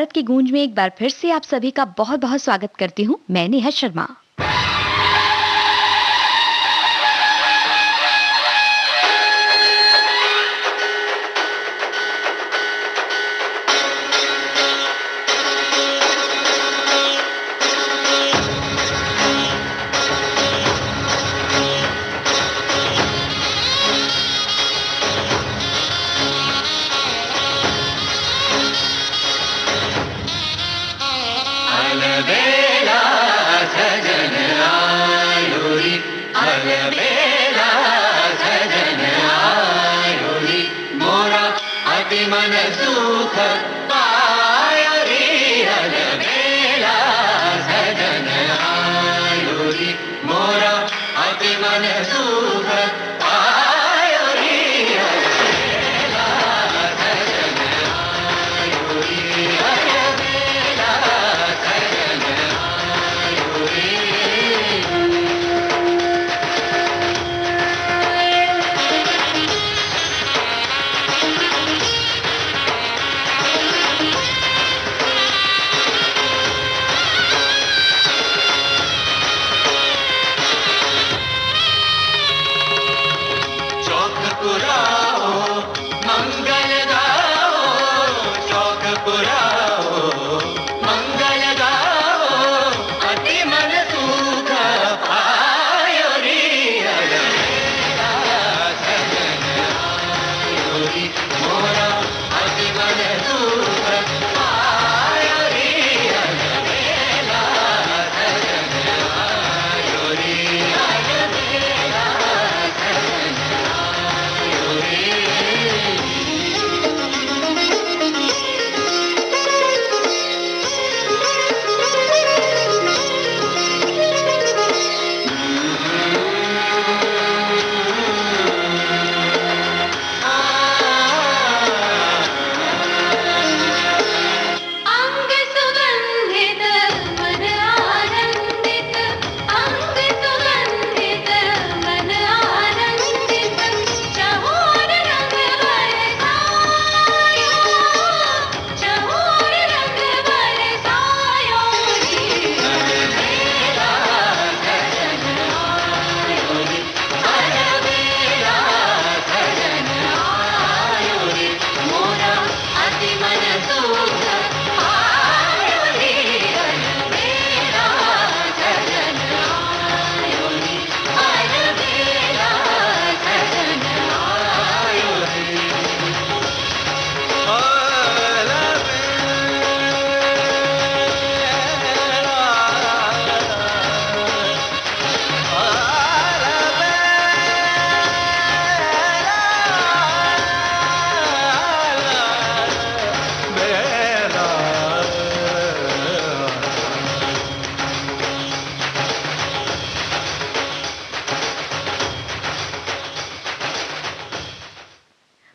भारत की गूंज में एक बार फिर से आप सभी का बहुत बहुत स्वागत करती हूँ। मैं नेहा शर्मा। मन सुख पायो रे अलबेला सजन आयो रे मोरा अति मन सुख पायो रे अलबेला सजन आयो रे अलबेला सजन आयो रे।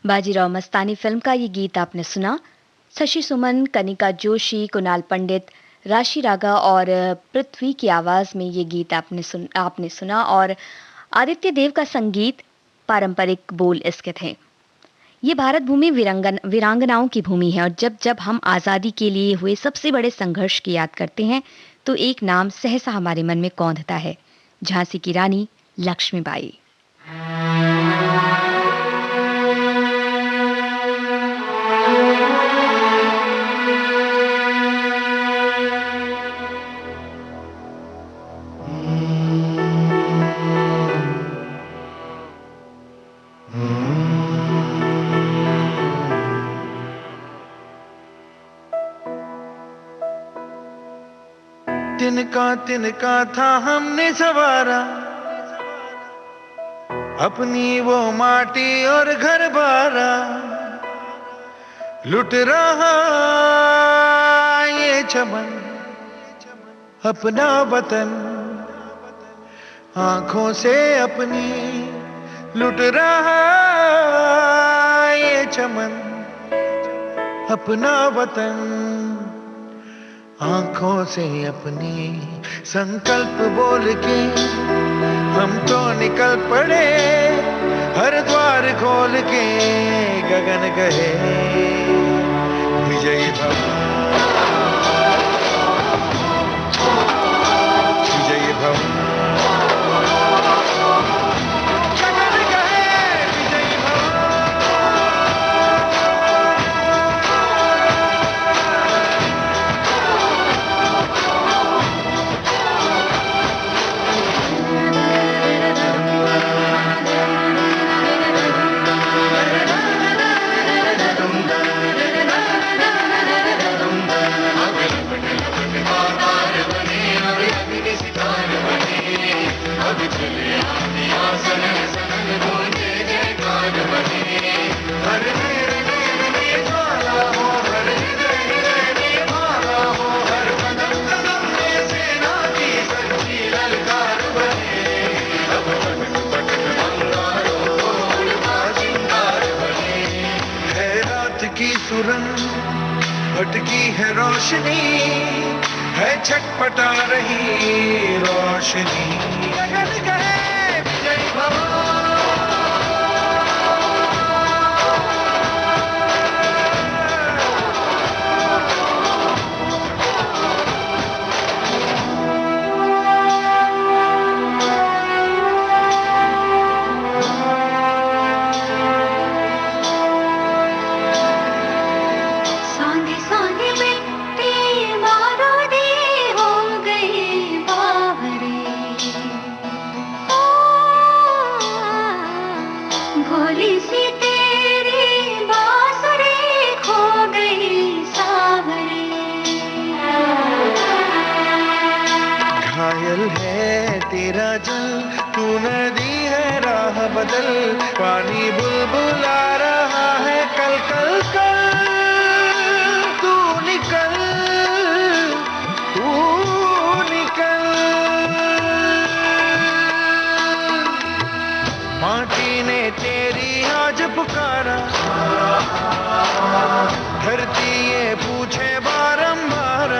बाजीराव मस्तानी फिल्म का ये गीत आपने सुना। शशि सुमन, कनिका जोशी, कुणाल पंडित, राशि रागा और पृथ्वी की आवाज में ये गीत आपने सुना और आदित्य देव का संगीत, पारंपरिक बोल इसके थे। ये भारत भूमि वीरांगनाओं की भूमि है और जब जब हम आज़ादी के लिए हुए सबसे बड़े संघर्ष की याद करते हैं तो एक नाम सहसा हमारे मन में कौंधता है, झांसी की रानी लक्ष्मीबाई। तिनका था हमने सवारा, अपनी वो माटी और घर बारा, लुट रहा ये चमन अपना वतन, आंखों से अपनी लुट रहा ये चमन अपना वतन, आंखों से अपनी संकल्प बोल के हम तो निकल पड़े, हर द्वार खोल के गगन गए विजयी भव। रोशनी है, छटपटा रही रोशनी। गगन कहे विजय भव। तेरा जल तू नदी है राह बदल, पानी बुलबुला रहा है कल कल कल। तू निकल, तू निकल। माटी ने तेरी आज पुकारा, धरती ये पूछे बारंबार,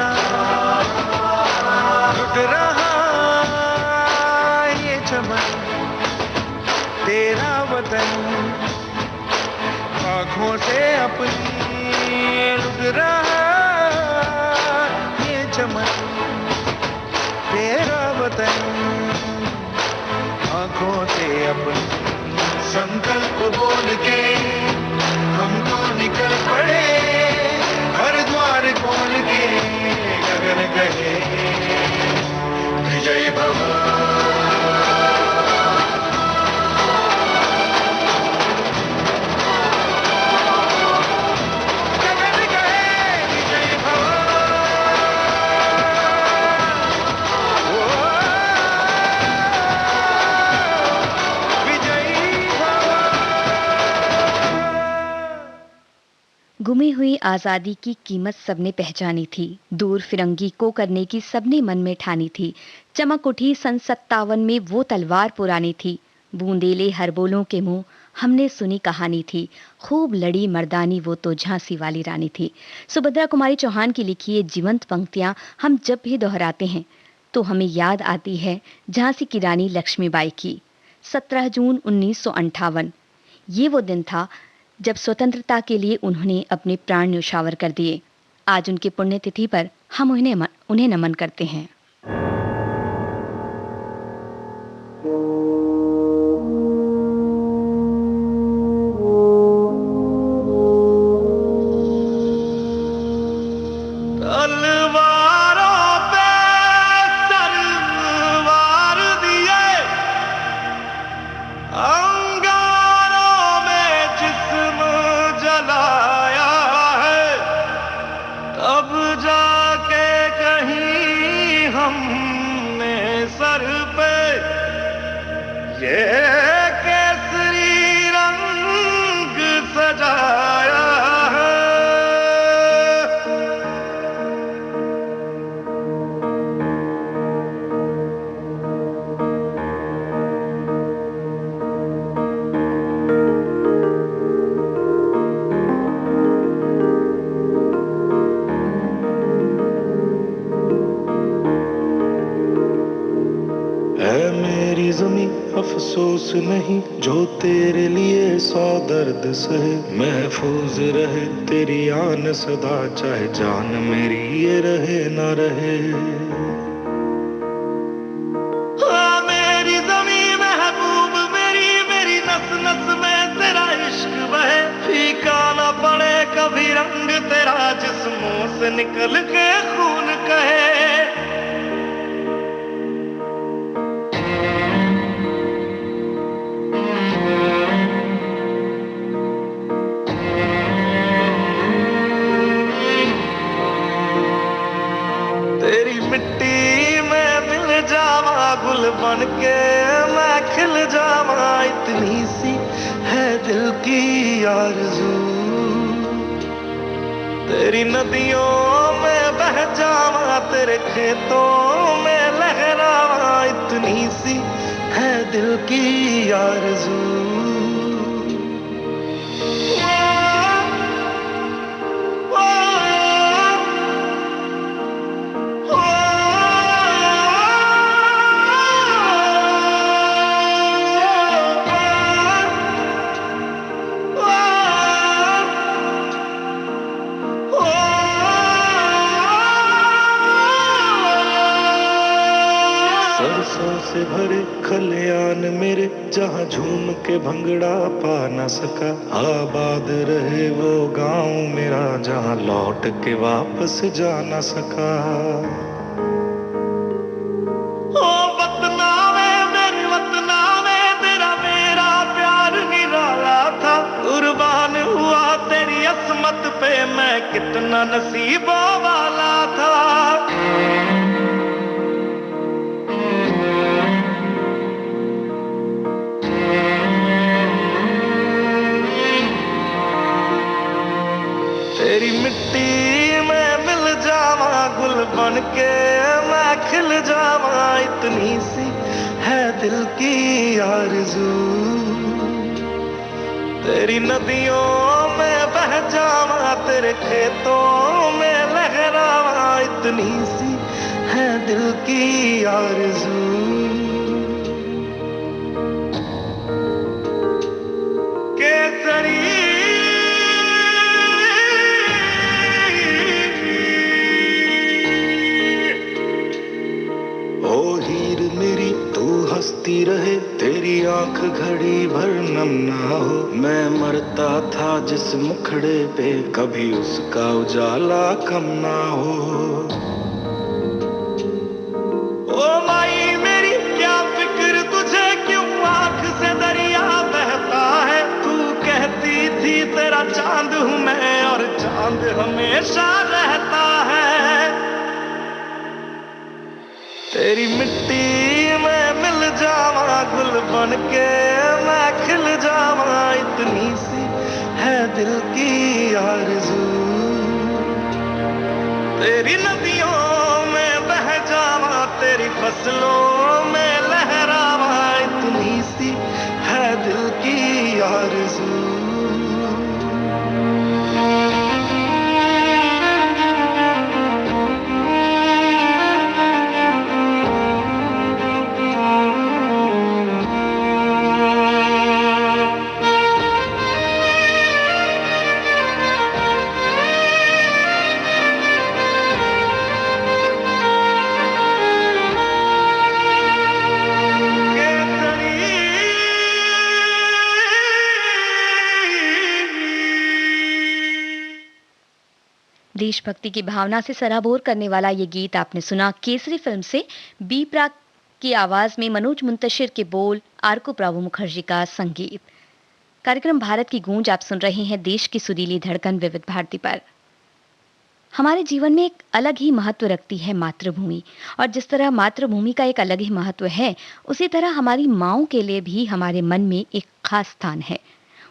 लुट रहा तेरा वतन, आँखों से अपनी लुट रहा ये चमन। तेरा वतन, आँखों से अपनी। संकल्प बोल के हम तो निकल पड़े, हर द्वार खोल के गगन कहे विजय भव। गुमी हुई आज़ादी की कीमत सबने पहचानी थी, दूर फिरंगी को करने की सबने मन में ठानी थी। चमक उठी सन 57 में वो तलवार पुरानी थी, बूंदेले हर बोलों के मुंह हमने सुनी कहानी थी। खूब लड़ी मर्दानी वो तो झांसी वाली रानी थी। सुभद्रा कुमारी चौहान की लिखी ये जीवंत पंक्तियां हम जब भी दोहराते हैं तो हमें याद आती है झांसी की रानी लक्ष्मीबाई की। 17 जून 1958 ये वो दिन था जब स्वतंत्रता के लिए उन्होंने अपने प्राण न्यौछावर कर दिए। आज उनकी पुण्यतिथि पर हम उन्हें नमन करते हैं। अफसोस नहीं जो तेरे लिए 100 दर्द सहे, महफूज रहे तेरी आन सदा, चाहे जान मेरी ये रहे ना रहे। मेरी ज़मीं महबूब मेरी, मेरी नस नस में तेरा इश्क बहे, फीका ना पड़े कभी रंग तेरा, जिस्मों से निकल के खून कहे। बन के मैं खिल जावा, इतनी सी है दिल की आरज़ू, तेरी नदियों में बह जावा, तेरे खेतों में लहरावा, इतनी सी है दिल की आरज़ू। से भरे खलियान मेरे, जहाँ झूम के भंगड़ा पा न सका। आबाद रहे वो गांव मेरा, जहाँ लौट के वापस जा न सका। ओ वतना में मेरे वतना में तेरा मेरा प्यार निराला था। कुर्बान हुआ तेरी असमत पे मैं, कितना नसीबों वाला था। तेरी मिट्टी में मिल जावा, गुल बन के मैं खिल जावा। इतनी सी है दिल की आरज़ू, तेरी नदियों में बह जावा, तेरे खेतों में लहरावा। इतनी सी है दिल की आरज़ू। केसरी हंसती रहे, तेरी आंख घड़ी भर नम ना हो। मैं मरता था जिस मुखड़े पे, कभी उसका उजाला कम ना हो। ओ माई मेरी क्या फिक्र तुझे, क्यों आंख से दरिया बहता है। तू कहती थी तेरा चांद हूँ मैं, और चांद हमेशा रहता है। तेरी मिट्टी में मिल जावा, गुल बन के मैं खिल जावा। इतनी सी है दिल की आरज़ू, तेरी नदियों में बह जावा, तेरी फसलों में लहरावा। इतनी सी है दिल की आरज़ू। देशभक्ति की भावना से सराबोर करने वाला ये गीत आपने सुना केसरी फिल्म से। बी प्राक की आवाज में मनोज मुंतशिर के बोल, आरको प्रावो मुखर्जी का संगीत। कार्यक्रम भारत की गूंज आप सुन रहे हैं, देश की सुरीली धड़कन विविध भारती पर। हमारे जीवन में एक अलग ही महत्व रखती है मातृभूमि, और जिस तरह मातृभूमि का एक अलग ही महत्व है, उसी तरह हमारी माओं के लिए भी हमारे मन में एक खास स्थान है।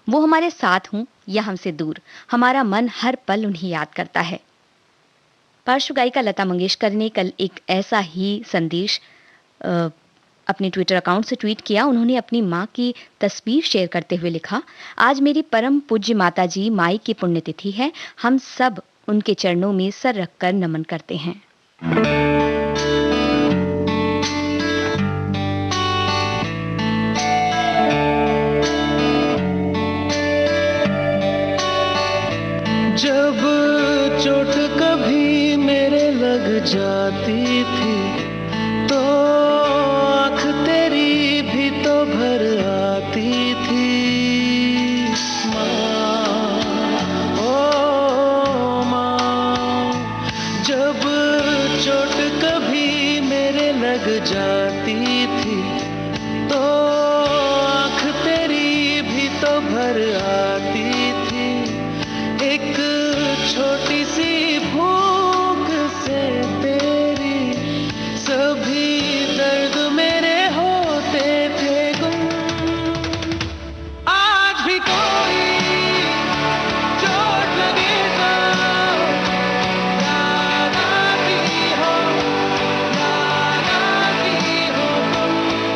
वो हमारे साथ हों या हमसे दूर, हमारा मन हर पल उन्हें याद करता है। पार्श्व गायिका लता मंगेशकर ने कल एक ऐसा ही संदेश अपने ट्विटर अकाउंट से ट्वीट किया। उन्होंने अपनी माँ की तस्वीर शेयर करते हुए लिखा, आज मेरी परम पूज्य माता जी माई की पुण्यतिथि है। हम सब उनके चरणों में सर रखकर नमन करते हैं। जब चोट कभी मेरे लग जाती थी, तो आँख तेरी भी तो भर आती थी। माँ, ओ माँ, जब चोट कभी मेरे लग जाती थी, तो आँख तेरी भी तो भर आती थी। एक छोटी सी भूख से तेरी सभी दर्द मेरे होते थे गुम। आज भी कोई चोट लगे तो याद आती हो तुम।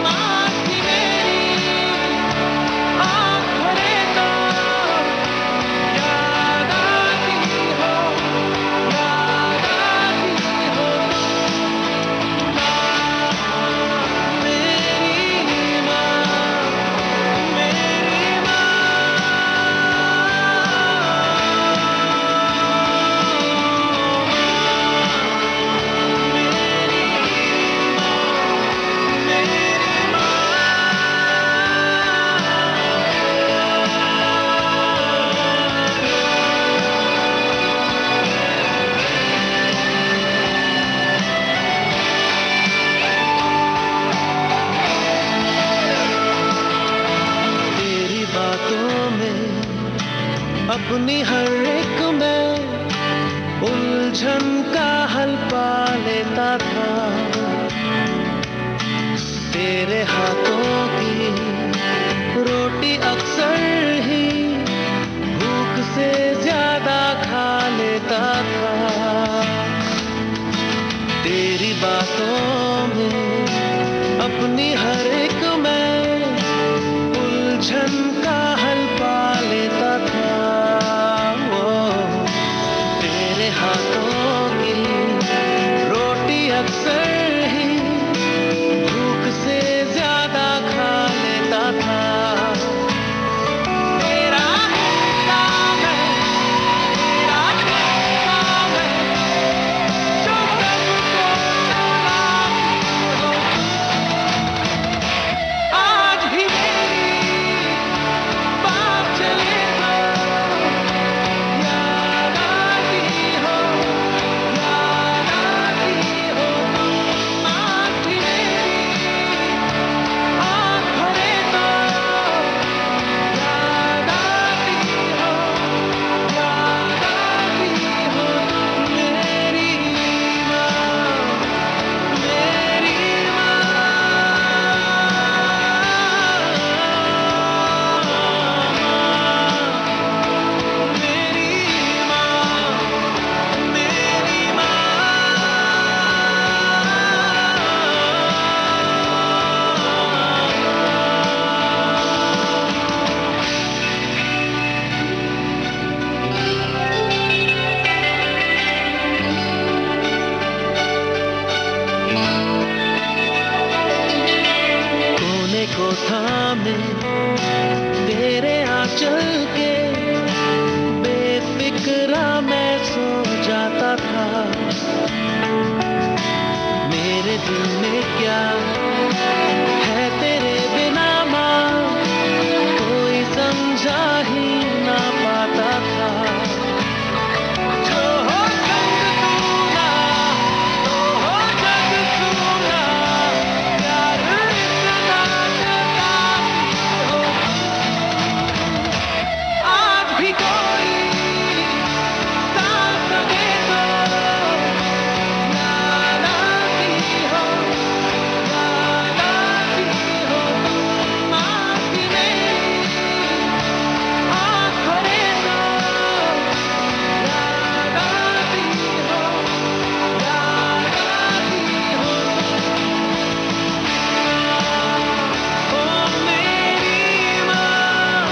अपनी हर एक में उलझन का हल पा लेता था। तेरे हाथों की रोटी अक्सर ही भूख से ज्यादा खा लेता था। तेरी बातों में अपनी हर एक में उलझन का हल पा लेता था। वो तेरे हाथों की रोटी अक्सर ही भूख से ज्यादा खा लेता था। तेरा हिस्सा है, तेरा हिस्सा है, जो सबको चलाती हो। आज भी मेरी बात चले तो याद आती हो, याद आती हो तुम। आज भी मेरी आँख भरे तो याद आती हो, याद आती हो मेरी माँ, मेरी कोने को थामे तेरे आंचल के बेफिक्रा मैं सो जाता था। मेरे दिल में क्या है तेरे बिना माँ, कोई समझा ही ना पाता था। जो हो संग तू ना, तो हो जग सुना, प्यार इतना जताती हो। आज भी कोई साथ दे दो, याद आती हो, याद आती हो तुम। आज भी मेरी आँख भरे तो याद आती हो, याद आती हो ओ मेरी माँ,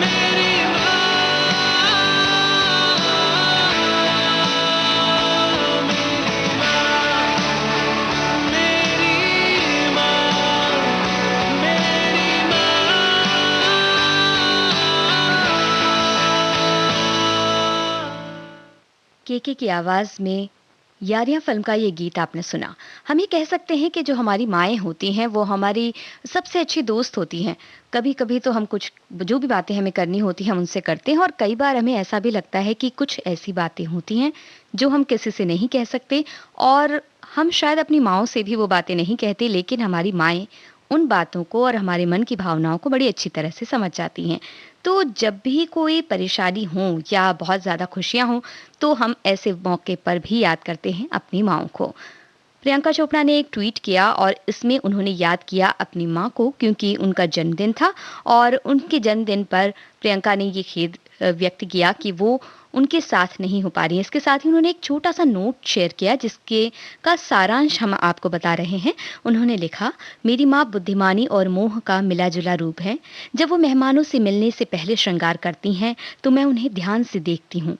मेरी केके की आवाज में यारियां फिल्म का ये गीत आपने सुना। हम ये कह सकते हैं कि जो हमारी माएँ होती हैं वो हमारी सबसे अच्छी दोस्त होती हैं। कभी-कभी तो हम कुछ जो भी बातें हमें करनी होती हैं हम उनसे करते हैं और कई बार हमें ऐसा भी लगता है कि कुछ ऐसी बातें होती हैं जो हम किसी से नहीं कह सकते और हम शायद अपनी माँओं से भी वो बातें नहीं कहते, लेकिन हमारी माएँ उन बातों को और हमारे मन की भावनाओं को बड़ी अच्छी तरह से समझ जाती हैं। तो जब भी कोई परेशानी हो या बहुत ज़्यादा खुशियाँ हों, तो हम ऐसे मौके पर भी याद करते हैं अपनी माँओं को। प्रियंका चोपड़ा ने एक ट्वीट किया और इसमें उन्होंने याद किया अपनी माँ को क्योंकि उनका जन्मदिन था और उनके जन्मदिन पर प्रियंका ने ये खेद व्यक्त किया कि वो उनके साथ नहीं हो पा रही हैं। इसके साथ ही उन्होंने एक छोटा-सा नोट शेयर किया जिसके का सारांश हम आपको बता रहे हैं। उन्होंने लिखा, मेरी माँ बुद्धिमानी और मोह का मिला-जुला रूप है। जब वो मेहमानों से मिलने से पहले श्रृंगार करती हैं, तो मैं उन्हें ध्यान से देखती हूँ।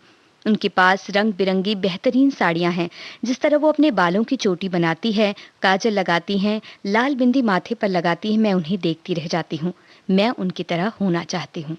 उनके पास रंग-बिरंगी बेहतरीन साड़ियाँ हैं। जिस तरह वो अपने बालों की चोटी बनाती है, काजल लगाती हैं, लाल बिंदी माथे पर लगाती हैं, मैं उन्हें देखती रह जाती हूँ। मैं उनकी तरह होना चाहती हूँ।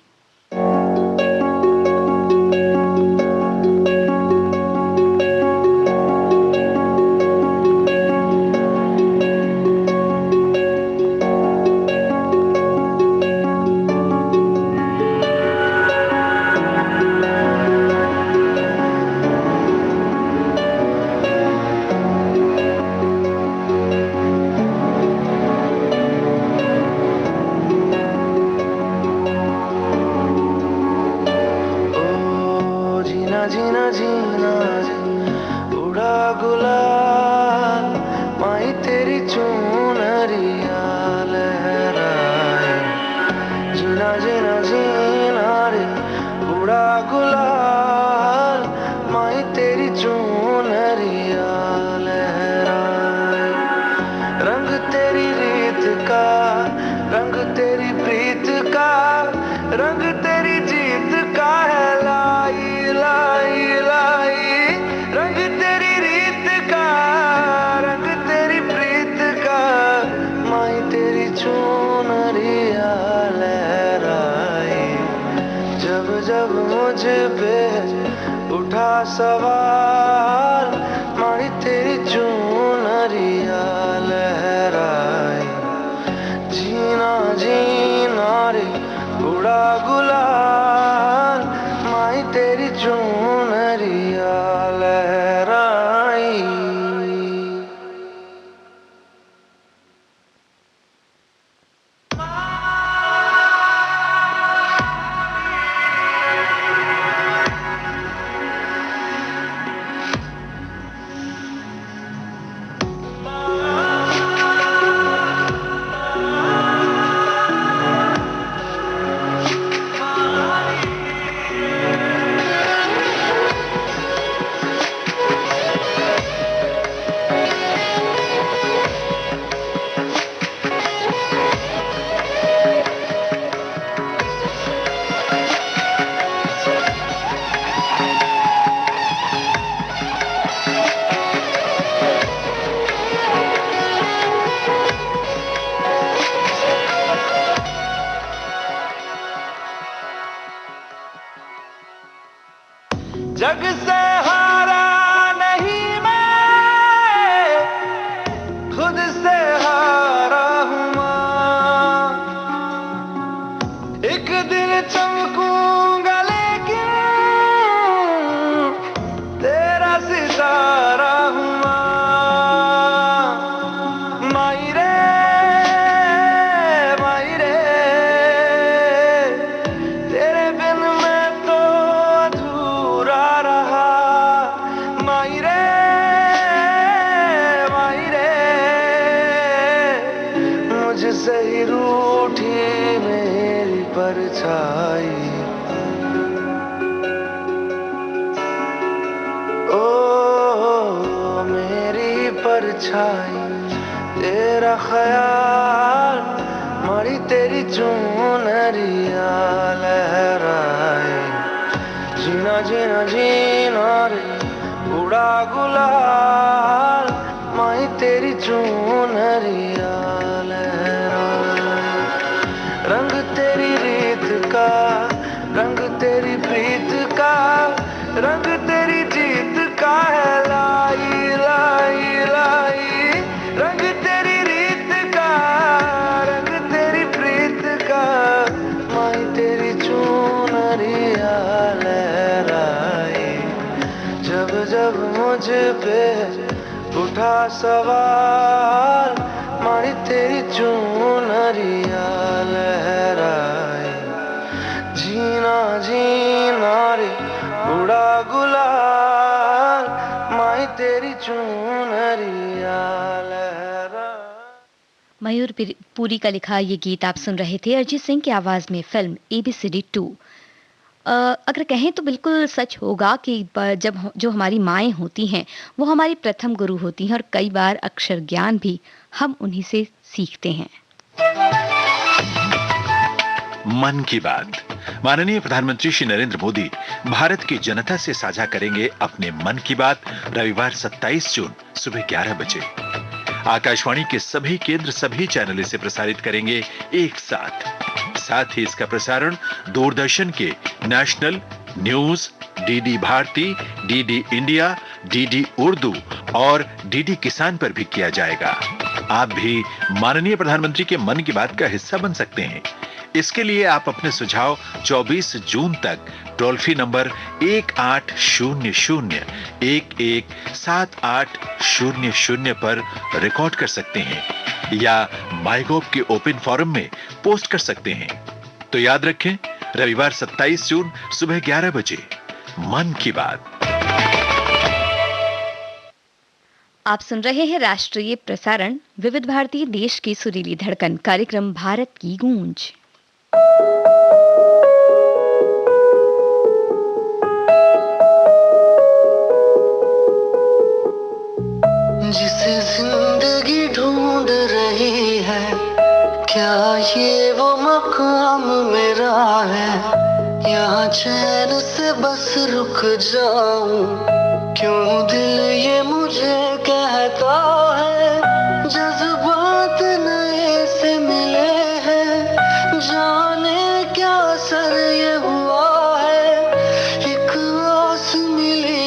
सवाल मारी तेरी चुनरिया लहराए जीना जीना रे उड़ा गुलाल माई तेरी चुनरिया लहराई जग से हारा नहीं मैं खुद से हारा हूँ माँ एक दिन चमकूंगा लेकिन तेरा सितारा हूँ माँ माई रे तेरे बिन मैं तो अधूरा रहा माई रे मुझसे ही रूठी मेरी परछाई ओ मेरी परछाई तेरा ख्याल मारी तेरी चुनरिया लहराए जीना जीना जीना रे उड़ा गुलाल माई तेरी चुनरिया लहराए रंग तेरी रीत का रंग तेरी प्रीत का रंग तेरी जीत का है लाई लाई लाई रंग तेरी रीत का रंग तेरी प्रीत का माई तेरी चुनरिया लहराए जब जब मुझ पे उठा सवाल मारी तेरी चुनरिया लहराए जीना जीना रे उड़ा गुलाल माई तेरी चुनरिया लहराए। मयूर पुरी का लिखा ये गीत आप सुन रहे थे अरिजीत सिंह की आवाज में फिल्म ABCD 2। अगर कहें तो बिल्कुल सच होगा कि जो हमारी माएँ होती हैं वो हमारी प्रथम गुरु होती हैं और कई बार अक्षर ज्ञान भी हम उन्हीं से सीखते हैं। मन की बात माननीय प्रधानमंत्री श्री नरेंद्र मोदी भारत की जनता से साझा करेंगे अपने मन की बात रविवार 27 जून सुबह 11 बजे। आकाशवाणी के सभी केंद्र सभी चैनल इसे प्रसारित करेंगे एक साथ ही इसका प्रसारण दूरदर्शन के national news, DD Bharati, DD India, DD Urdu और डीडी किसान पर भी किया जाएगा। आप भी माननीय प्रधानमंत्री के मन की बात का हिस्सा बन सकते हैं। इसके लिए आप अपने सुझाव 24 जून तक टोल फ्री नंबर 1800-117800 पर रिकॉर्ड कर सकते हैं या माईगोव के ओपन फोरम में पोस्ट कर सकते हैं। तो याद रखें, रविवार 27 जून सुबह 11 बजे मन की बात। आप सुन रहे हैं राष्ट्रीय प्रसारण विविध भारती देश की सुरीली धड़कन कार्यक्रम भारत की गूंज। जिसे जिंदगी ढूंढ रही है, क्या ये वो मकाम मेरा है? यहाँ चैन से बस रुक जाऊं, क्यों दिल ये मुझे कहता है? जज्बात नए से मिले हैं, जाने क्या असर ये हुआ है? एक आस मिली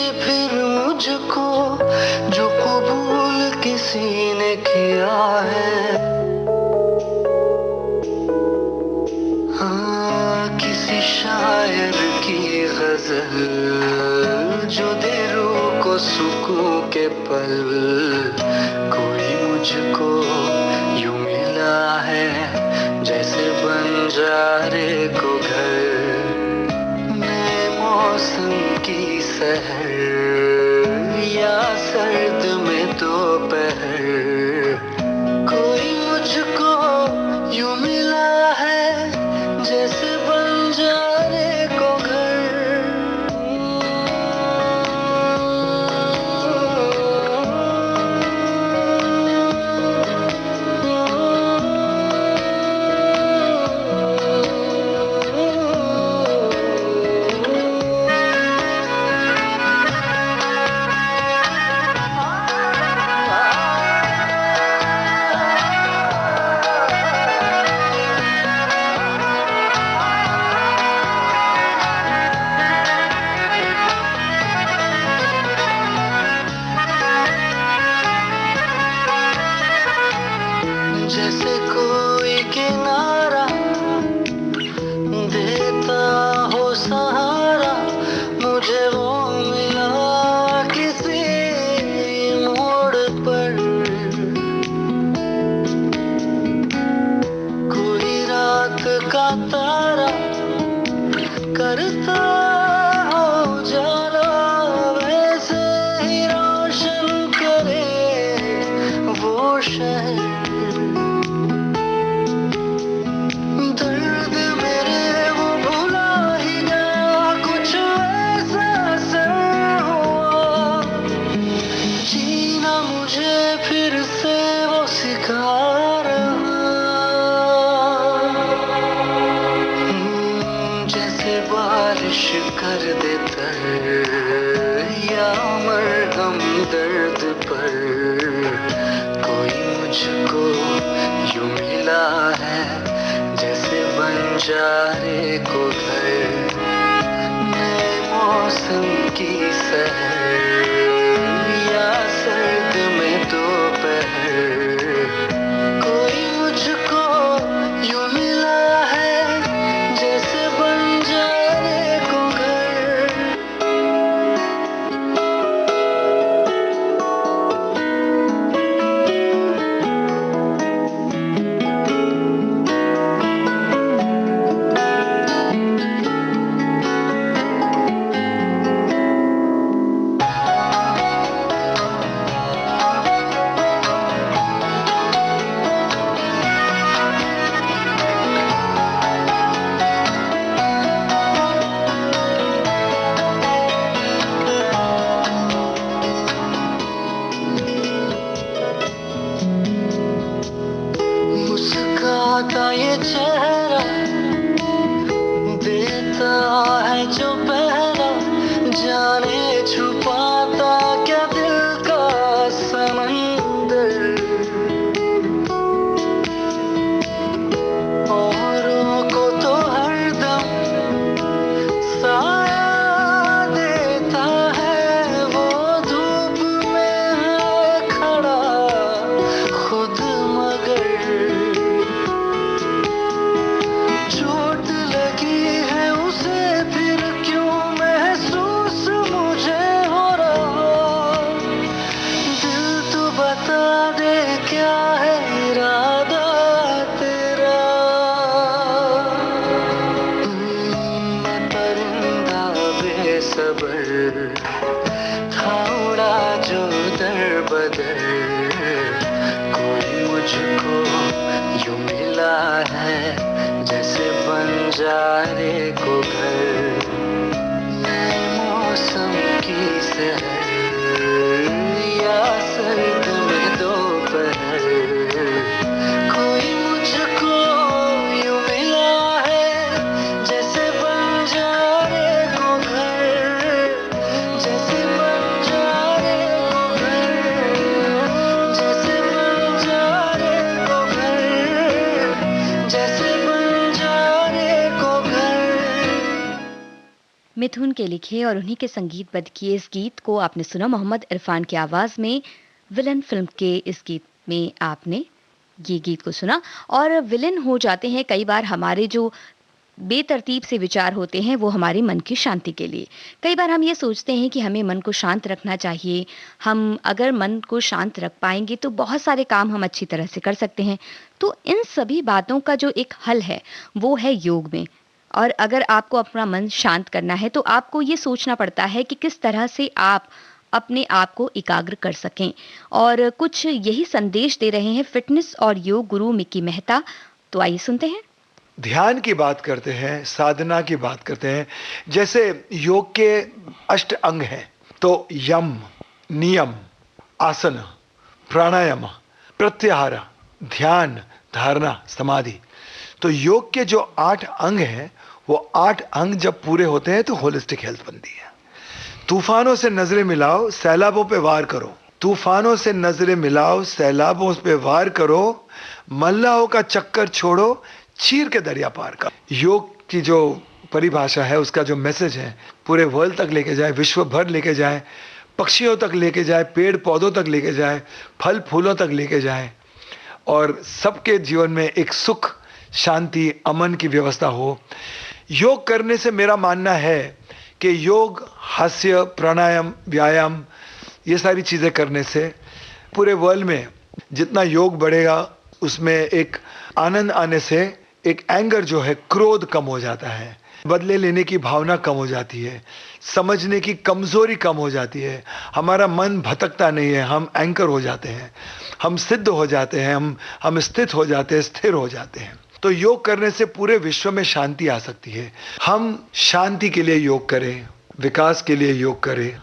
किसी ने किया है, हाँ किसी शायर की गजल जो दे रूह को सुकून के पल। कोई मुझको यूं मिला है जैसे बंजारे को घर, नए मौसम की सहर या सर्द में दोपहर। कोई मुझको यूं मिला है जैसे बंजारे को घर। जैसे कोई किनारा देता हो सहारा, मुझे वो मिला किसी मोड़ पर। कोई रात का तारा करता हो उजाला, वैसे ही रोशन करे वो शहर। दर्द मेरे वो भुला ही गया, कुछ ऐसा असर हुआ। जीना मुझे फिर से वो सिखा रहा। जैसे बारिश कर दे तर या मरहम दर्द पर। कोई मुझको यूं मिला है जैसे बंजारे को घर, नए मौसम की सहर या सर्द में दोपहर। कोई मुझको यूं मिला है जैसे बंजारे को घर। मुस्काता ये चेहरा देता है जो पहरा, जाने छुपाता क्या दिल का समंदर। औरों को तो हरदम साया देता है, वो धूप में है खड़ा खुद मगर। चोट लगी है उसे फिर क्यों महसूस मुझे हो रहा। दिल तो बता दे क्या है इरादा तेरा। मैं परिंदा बेसब्र था उड़ा जो दर बदर। कोई मुझको यूं मिला है जैसे बंजारे को घर, नए मौसम की सहर या सर्द में दोपहर। कोई मुझको यूं मिला है जैसे बंजारे को घर, जैसे बंजारे को घर, जैसे बंजारे को घर, जैसे बंजारे को घर। मिथुन के लिखे और उन्हीं के संगीतबद्ध किए इस गीत को आपने सुना मोहम्मद इरफान की आवाज में। विलन फिल्म के इस गीत में आपने ये गीत को सुना। और विलेन हो जाते हैं कई बार हमारे जो बेतरतीब से विचार होते हैं, वो हमारे मन की शांति के लिए। कई बार हम ये सोचते हैं कि हमें मन को शांत रखना चाहिए, हम अगर मन को शांत रख पाएंगे तो बहुत सारे काम हम अच्छी तरह से कर सकते हैं। तो इन सभी बातों का जो एक हल है वो है योग में। और अगर आपको अपना मन शांत करना है तो आपको ये सोचना पड़ता है कि किस तरह से आप अपने आप को एकाग्र कर सकें। और कुछ यही संदेश दे रहे हैं फिटनेस और योग गुरु मिकी मेहता। तो आइए सुनते हैं। ध्यान की बात करते हैं, साधना की बात करते हैं। जैसे योग के 8 अंग हैं, तो यम, नियम, आसन, प्राणायाम, प्रत्याहार, ध्यान, धारणा, समाधि। तो योग के जो 8 अंग हैं, वो 8 अंग जब पूरे होते हैं तो होलिस्टिक हेल्थ बनती है। तूफानों से नजरें मिलाओ, सैलाबों पे वार करो। तूफानों से नजरें मिलाओ, सैलाबों पे वार करो, मल्लाहों का चक्कर छोड़ो, चीर के दरिया पार कर। योग की जो परिभाषा है, उसका जो मैसेज है, पूरे वर्ल्ड तक लेके जाए, विश्व भर लेके जाए, पक्षियों तक लेके जाए, पेड़ पौधों तक लेके जाए, फल फूलों तक लेके जाए, और सबके जीवन में एक सुख, शांति, अमन की व्यवस्था हो। योग करने से मेरा मानना है कि योग, हास्य, प्राणायाम, व्यायाम, ये सारी चीजें करने से पूरे वर्ल्ड में जितना योग बढ़ेगा, उसमें एक आनंद आने से एक एंगर जो है, क्रोध कम हो जाता है, बदले लेने की भावना कम हो जाती है, समझने की कमजोरी कम हो जाती है, हमारा मन भटकता नहीं है, हम एंकर हो जाते हैं, हम सिद्ध हो जाते हैं, हम स्थित हो जाते हैं, स्थिर हो जाते हैं। तो योग करने से पूरे विश्व में शांति आ सकती है। हम शांति के लिए योग करें, विकास के लिए योग करें,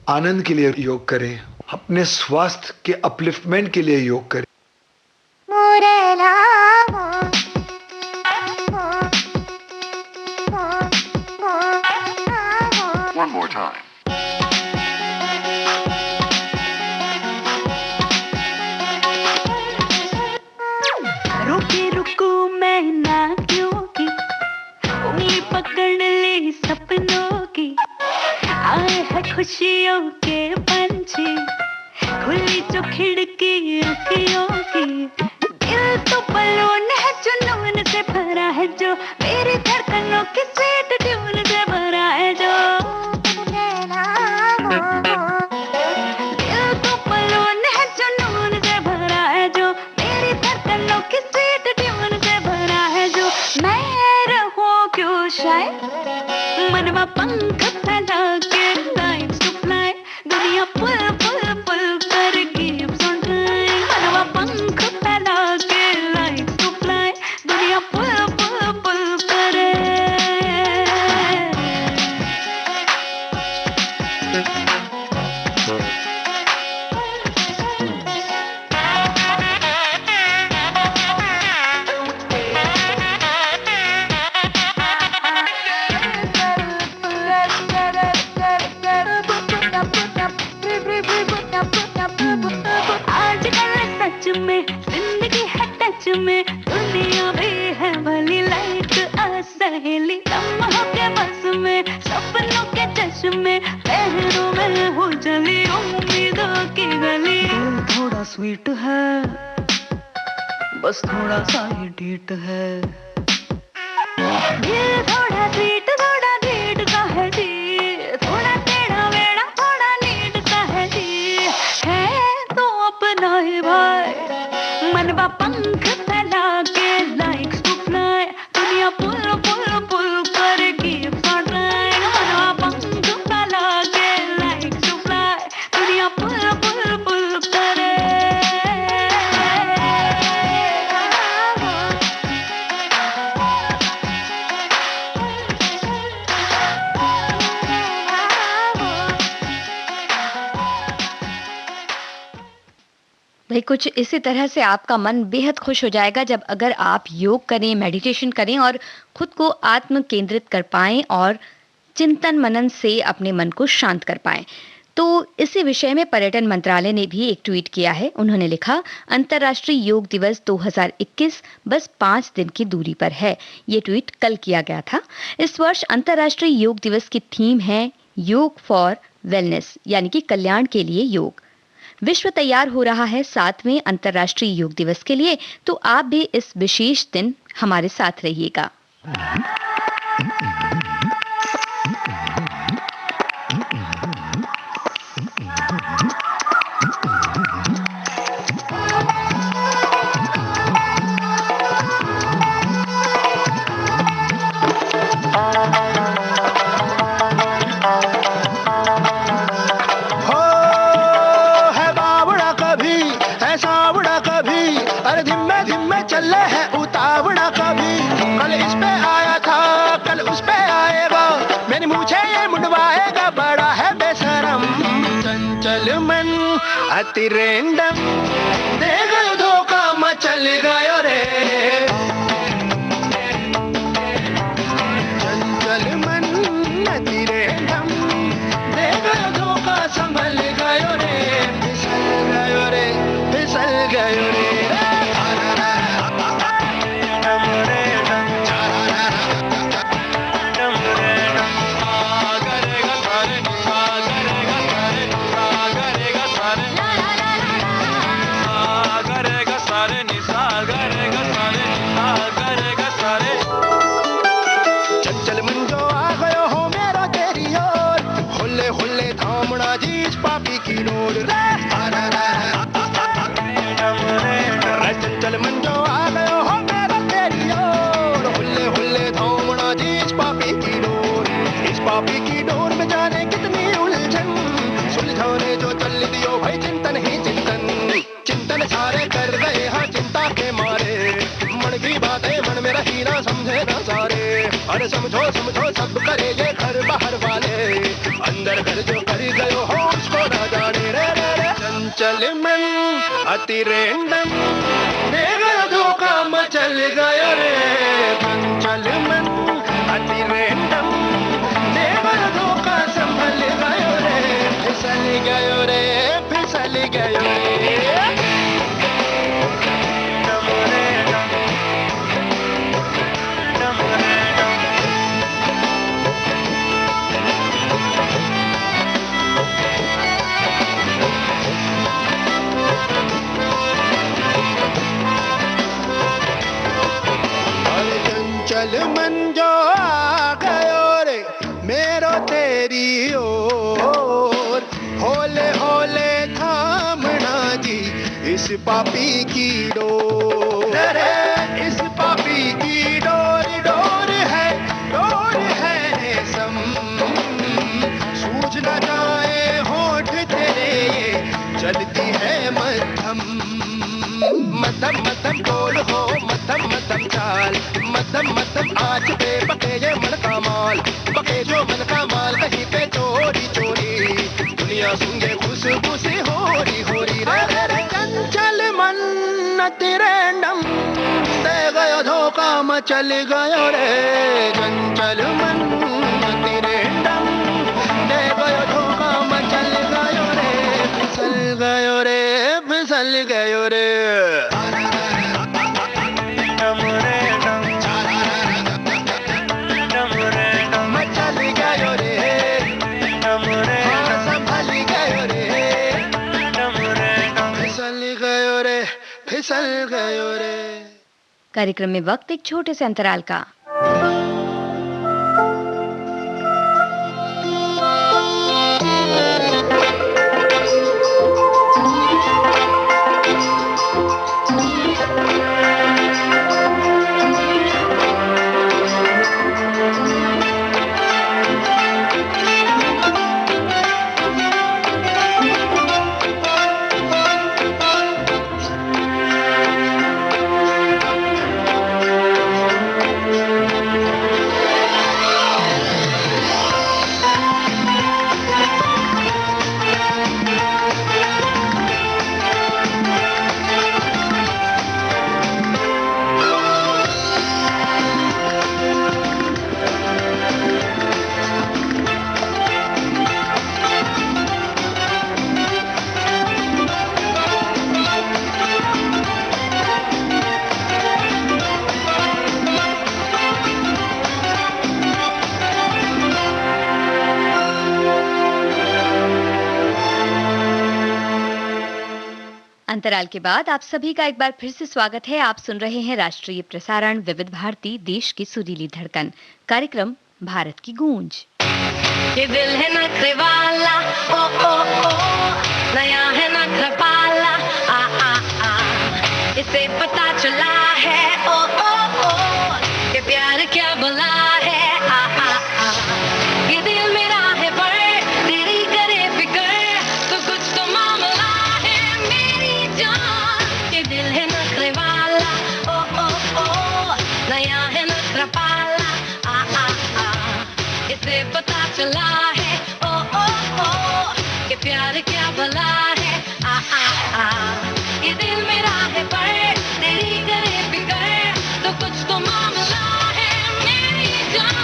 आनंद के लिए योग करें, अपने स्वास्थ्य के अपलिफ्टमेंट के लिए योग करें। One more time. रुके रुको मैं ना क्योंकि उंगली पकड़ ले सपनों की, आए है खुशियों के पंछी, खुली जो खिड़की अखियों की। दिल तो बलून है, जुनून से भरा है जो, मेरी धड़कनों की स्वीट ट्यून से भरा है जो। दिल तो बलून है, जुनून से भरा है जो, मेरी धड़कनों की स्वीट ट्यून से भरा है जो। मैं रहूं क्यों शायद, मनवा पंख फैला के लाइट्स टू फ्लाई, दुनिया पुल पुल पुल कर गिव्स ऑन टाइम। मनवा पंख फैला के लाइट्स टू फ्लाई, दुनिया पुल पुल पुल करे। आजकल सच में जिंदगी है टच में, दुनिया भी है भली लाइट असहेली, लम्हों के बस में, सपनों के चश्मे, पहरों में हो जली उम्मीदों की गली। दिल थोड़ा स्वीट है, बस थोड़ा सा ही डीट है। दिल थोड़ा स्वीट, थोड़ा ढीठ का है जी, थोड़ा टेढ़ा मेढ़ा, थोड़ा नीट का है जी। है तो अपना ही भाई, मनवा पंख फैला के लाइक्स टू फ्लाई, दुनिया पुल पुल पुल करेगी फटाई। मनवा पंख फैला के लाइक्स टू फ्लाई, दुनिया पुल पुल पुल करे। भाई कुछ इसी तरह से आपका मन बेहद खुश हो जाएगा जब अगर आप योग करें, मेडिटेशन करें और खुद को आत्म केंद्रित कर पाएं और चिंतन मनन से अपने मन को शांत कर पाएं। तो इसी विषय में पर्यटन मंत्रालय ने भी एक ट्वीट किया है। उन्होंने लिखा, अंतर्राष्ट्रीय योग दिवस 2021 बस 5 दिन की दूरी पर है। ये ट्वीट कल किया गया था। इस वर्ष अंतर्राष्ट्रीय योग दिवस की थीम है योग फॉर वेलनेस, यानी कि कल्याण के लिए योग। विश्व तैयार हो रहा है 7वें अंतर्राष्ट्रीय योग दिवस के लिए, तो आप भी इस विशेष दिन हमारे साथ रहिएगा। चले है उतावड़ा कभी, कल इस पे आया था कल उस पे आएगा, मेरी मुझे ये मुंडवाएगा, बड़ा है बेशरम। चंचल मन अति रैंडम, दे गयो धोखा मचल गयो रे। चंचल मन अति रैंडम, दे गयो धोखा संभल गयो रे, फिसल गयो रे, फिसल गयो रे। पापी की नोर चंचल मन जो आ गयो हो मेरा तेरी ओर, हुल्ले हुल्ले थामना जी इस पापी की डोर। इस पापी की डोर में जाने कितनी उलझन, सुलझाने जो चल दियो भाई चिंतन ही चिंतन। चिंतन सारे कर गए हाँ चिंता के मारे, मन की बातें मन में रही ना समझे ना सारे। अरे समझो समझो सब करे ये घर बाहर वाले, अंदर घर जो कर गयो हो उसको ना जाने रे रे रे। चंचल मन अति रैंडम, दे गयो धोखा मचल गयो रे। चंचल मन अति रैंडम, दे गयो धोखा संभल गयो रे, फिसल गयो रे, फिसल गयो रे। चल मन जो आ गयो रे मेरो तेरी ओर, होले होले थामना जी इस पापी की डोर। इस पापी की डोर डोर है रेशम, सूझ न जाए होठ तेरे ये चलती है मध्यम। मध्यम मध्यम बोल हो मध्यम मध्यम चाल, मध्यम मध्यम आज पे पके ये मन का माल, पके जो मन का माल कहीं पे चोरी चोरी, दुनिया सुंगे खुशबू से होरी होरी रे रे रे। चंचल मन अति रैंडम, दे गयो धोखा मचल गयो रे। चंचल मन अति रैंडम, दे गयो धोखा मचल गयो रे, फिसल गयो रे, फिसल गयो रे। फिसल गयो रे। कार्यक्रम में वक्त एक छोटे से अंतराल का। अंतराल के बाद आप सभी का एक बार फिर से स्वागत है। आप सुन रहे हैं राष्ट्रीय प्रसारण विविध भारती, देश की सुरीली धड़कन, कार्यक्रम भारत की गूंज। ये दिल है नखरे वाला, ओ ओ ओ, नया है नखरा पाला, आ आ आ, इसे पता चला है, ओ ओ ओ, कि प्यार क्या भला है, आ आ आ। ये दिल मेरा है पर तेरी करे फिकर, तो कुछ तो मामला है मेरी जान। ये दिल है नखरे वाला, ओ ओ ओ, नया है नखरा पाला, आ आ आ, इसे पता चला है, ओ ओ ओ, कि प्यार क्या भला है, आ आ आ। ये दिल मेरा है पर तेरी करे फिकर, तो कुछ तो मामला है मेरी जान।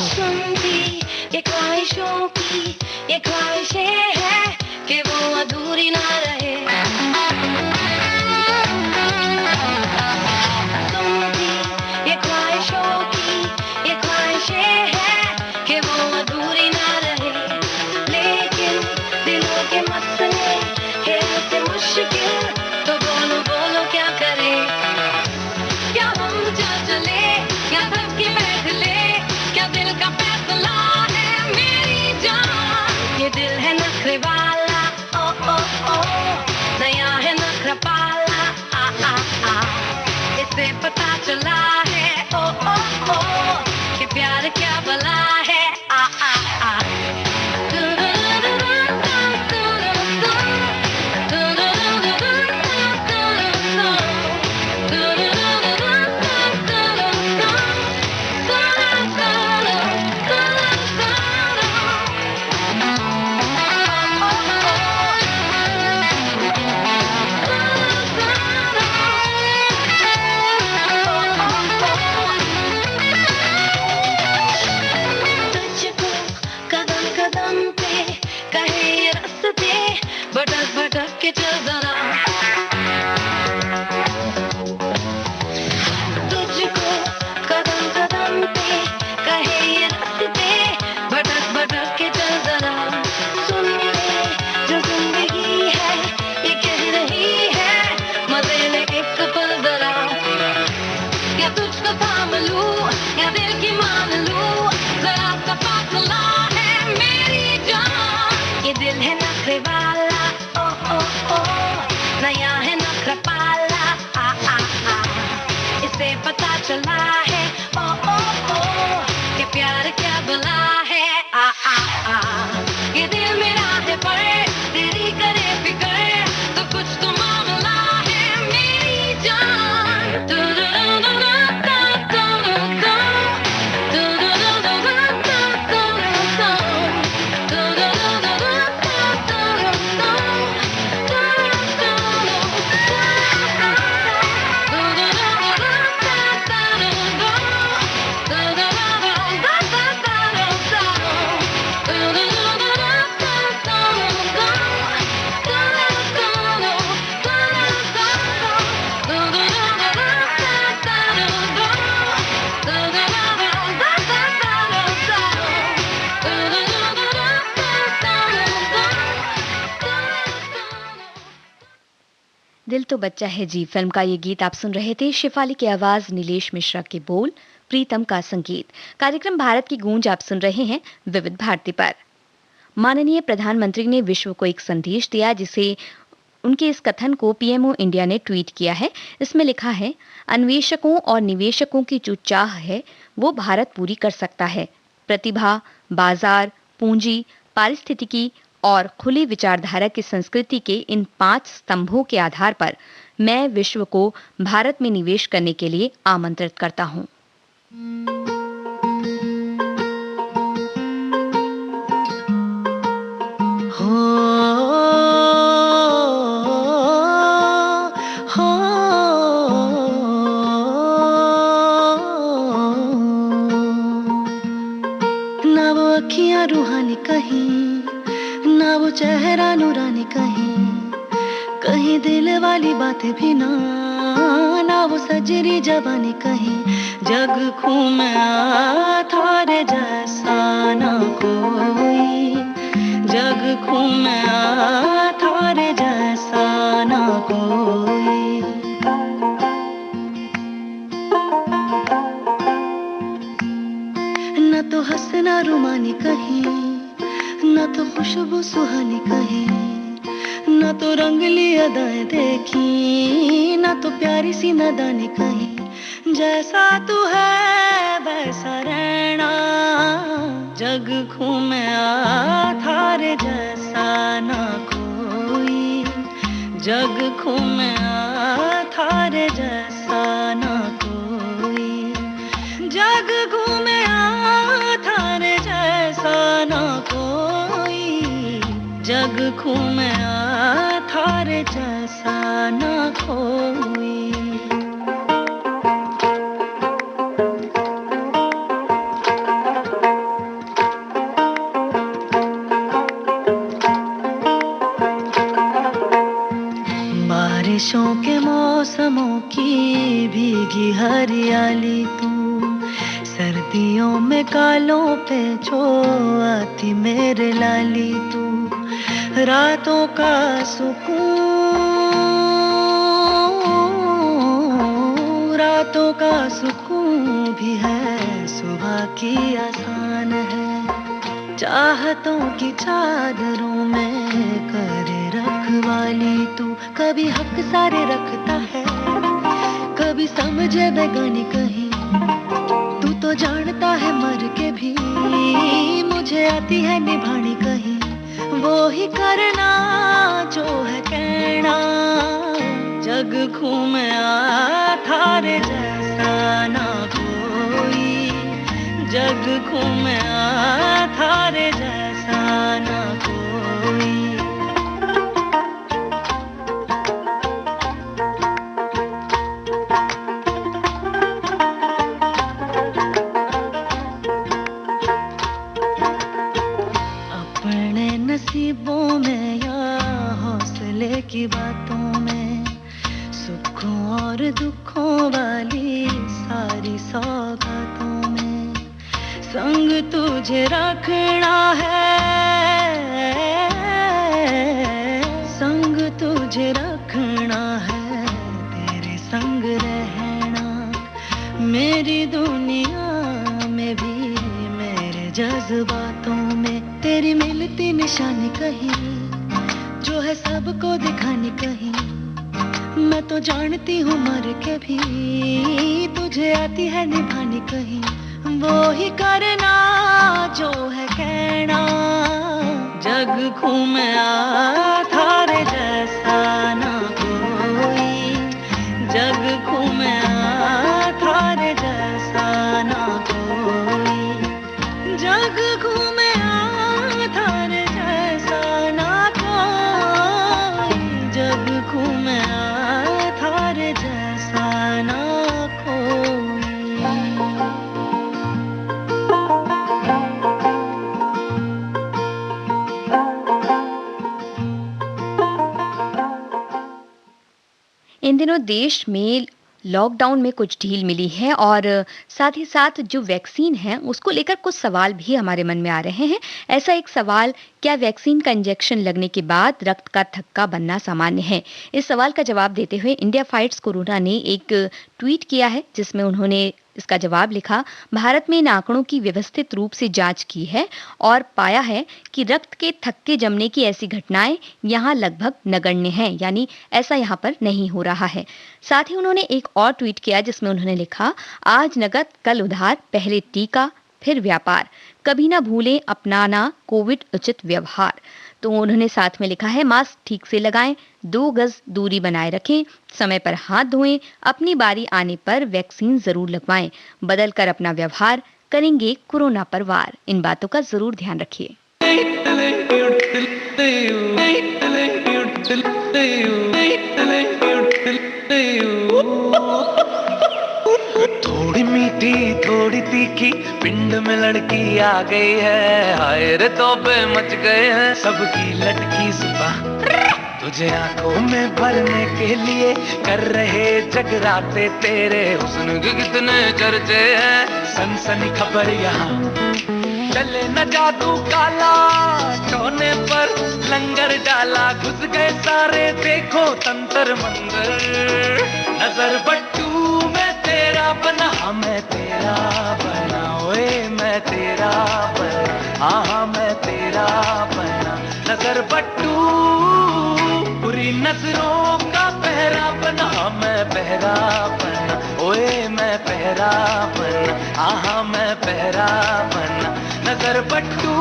सुनती ये ख्वाहिशों की ये ख्वाहिशें हैं कि वो अधूरी ना रहे। सुनती ये ख्वाहिशों की ये ख्वाहिशें हैं कि वो अधूरी ना रहे। लेकिन दिलों के मसले हैं ऐसे मुश्किल, तो बोलो बोलो क्या करें। क्या हम चल चले या थक के बैठ ले, क्या दिल का फैसला है मेरी जान। ये दिल है नखरे वाला, ओ ओ ओ, नया है नखरा पाला, आ आ आ, इसे पता चला है, ओ ओ ओ, कि प्यार क्या भला है, आ आ आ। तुझको कदम कदम पे कहे ये रास्ते, भटक भटक के चल जरा। तुझको कदम कदम पे कहे ये रास्ते, भटक भटक के चल जरा। सुन ले जो जिंदगी है ये कह रही है, मजे ले एक पल जरा। या तुझको थाम लूं या दिल की मान लूं, जरा सा फासला है मेरी जान। ये दिल है नखरे वाला, ओ ओ ओ, नया है नखरा पाला, आ आ आ, इसे पता चला है, ओ ओ ओ, कि प्यार क्या भला है, आ आ आ। ये दिल मेरा है पर तेरी करे फिकर, तो कुछ तो मामला है मेरी जान। दिल तो बच्चा है जी फिल्म का ये गीत आप सुन रहे थे। शिफाली की आवाज, नीलेश मिश्रा के बोल, प्रीतम का संगीत। कार्यक्रम भारत की गूंज आप सुन रहे हैं विविध भारती पर। माननीय प्रधानमंत्री ने विश्व को एक संदेश दिया, जिसे उनके इस कथन को पीएमओ इंडिया ने ट्वीट किया है। इसमें लिखा है, अन्वेषकों और निवेशकों की जो चाह है वो भारत पूरी कर सकता है। प्रतिभा, बाजार, पूंजी, पारिस्थितिकी और खुली विचारधारा की संस्कृति के इन 5 स्तंभों के आधार पर मैं विश्व को भारत में निवेश करने के लिए आमंत्रित करता हूं। वो चेहरा नूरानी कहीं, कहीं दिल वाली बातें भी ना, ना वो सजरी जवानी कहीं, जग घूमा थारे जैसा ना कोई, जग घूमा थारे जैसा ना कोई। न तो हंसना रुमानी कहीं, न तो खुशबू सुहानी कहीं, न तो रंगली अदाएं देखी, न तो प्यारी सी नादानी कहीं, जैसा तू है वैसा रहना, जग घूमे थारे जैसा ना कोई, जग घूमे थारे जैसा ना कोई, जग घूमे थारे जैसा ना कोई, जग घूमे थारे जैसा ना कोई। बारिशों के मौसमों की भीगी हरियाली तू, सर्दियों में कालों पे जो आती मेरे लाली तू, रातों का सुकून, रातों का सुकून भी है, सुबह की आसान है, चाहतों की चादरों में करे रखवाली तू, कभी हक सारे रखता है, कभी समझे बेगानी कहीं, तू तो जानता है मर के भी मुझे आती है निभानी कहीं, वो ही करना जो है कहना, जग घूमे थारे जैसा ना कोई, जग घूमे थारे जैसा ना कोई। नसीबों में या हौसले की बातों में, सुखों और दुखों वाली सारी सौगातों में, संग तुझे रखना है, संग तुझे रखना है, तेरे संग रहना, मेरी दुनिया में भी मेरे जज्बातों में, तेरी मिलती निशानी कहीं, जो है सबको दिखानी कहीं, मैं तो जानती हूँ मर के भी तुझे आती है निभानी कहीं, वो ही करना जो है कहना, जग घूमे थारे जैसा ना कोई, जग घूमे थारे जैसा ना कोई, जग घूमे थारे जैसा ना कोई, जग घूमे थारे जैसा ना कोई। इन दिनों देश में लॉकडाउन में कुछ ढील मिली है और साथ ही साथ जो वैक्सीन है उसको लेकर कुछ सवाल भी हमारे मन में आ रहे हैं। ऐसा एक सवाल, क्या वैक्सीन का इंजेक्शन लगने के बाद रक्त का थक्का बनना सामान्य है? इस सवाल का जवाब देते हुए इंडिया फाइट्स कोरोना ने एक ट्वीट किया है जिसमें उन्होंने इसका जवाब लिखा, भारत में इन आंकड़ों की व्यवस्थित रूप से जांच की है और पाया है कि रक्त के थक्के जमने की ऐसी घटनाएं यहां लगभग नगण्य हैं, यानी ऐसा यहां पर नहीं हो रहा है। साथ ही उन्होंने एक और ट्वीट किया जिसमें उन्होंने लिखा, आज नगद कल उधार, पहले टीका फिर व्यापार, कभी ना भूलें अपनाना कोविड उचित व्यवहार। तो उन्होंने साथ में लिखा है, मास्क ठीक से लगाएं, 2 गज दूरी बनाए रखें, समय पर हाथ धोएं, अपनी बारी आने पर वैक्सीन जरूर लगवाएं, बदल कर अपना व्यवहार, करेंगे कोरोना पर वार। इन बातों का जरूर ध्यान रखिए। थोड़ी मीठी मीठी थोड़ी तीखी पिंड में लड़की आ गई है, हाय रे तौबे मच गए हैं सबकी लटकी सुबह। तुझे आंखों में भरने के लिए कर रहे जगराते तेरे हुस्न के कितने चर्चे हैं, सनसनी खबर यहाँ चले न जादू काला, टोने पर लंगर डाला घुस गए सारे देखो तंत्र मंत्र। नजर बट्टू मैं तेरा बना, मैं तेरा बना, ओए मैं तेरा बना, हाँ मैं तेरा बना। नजर बट्टू बुरी नजरों का पहरा बना, मैं पहरा बना, ओए मैं पहरा बना, हाँ मैं पहरा बना। नजर बट्टू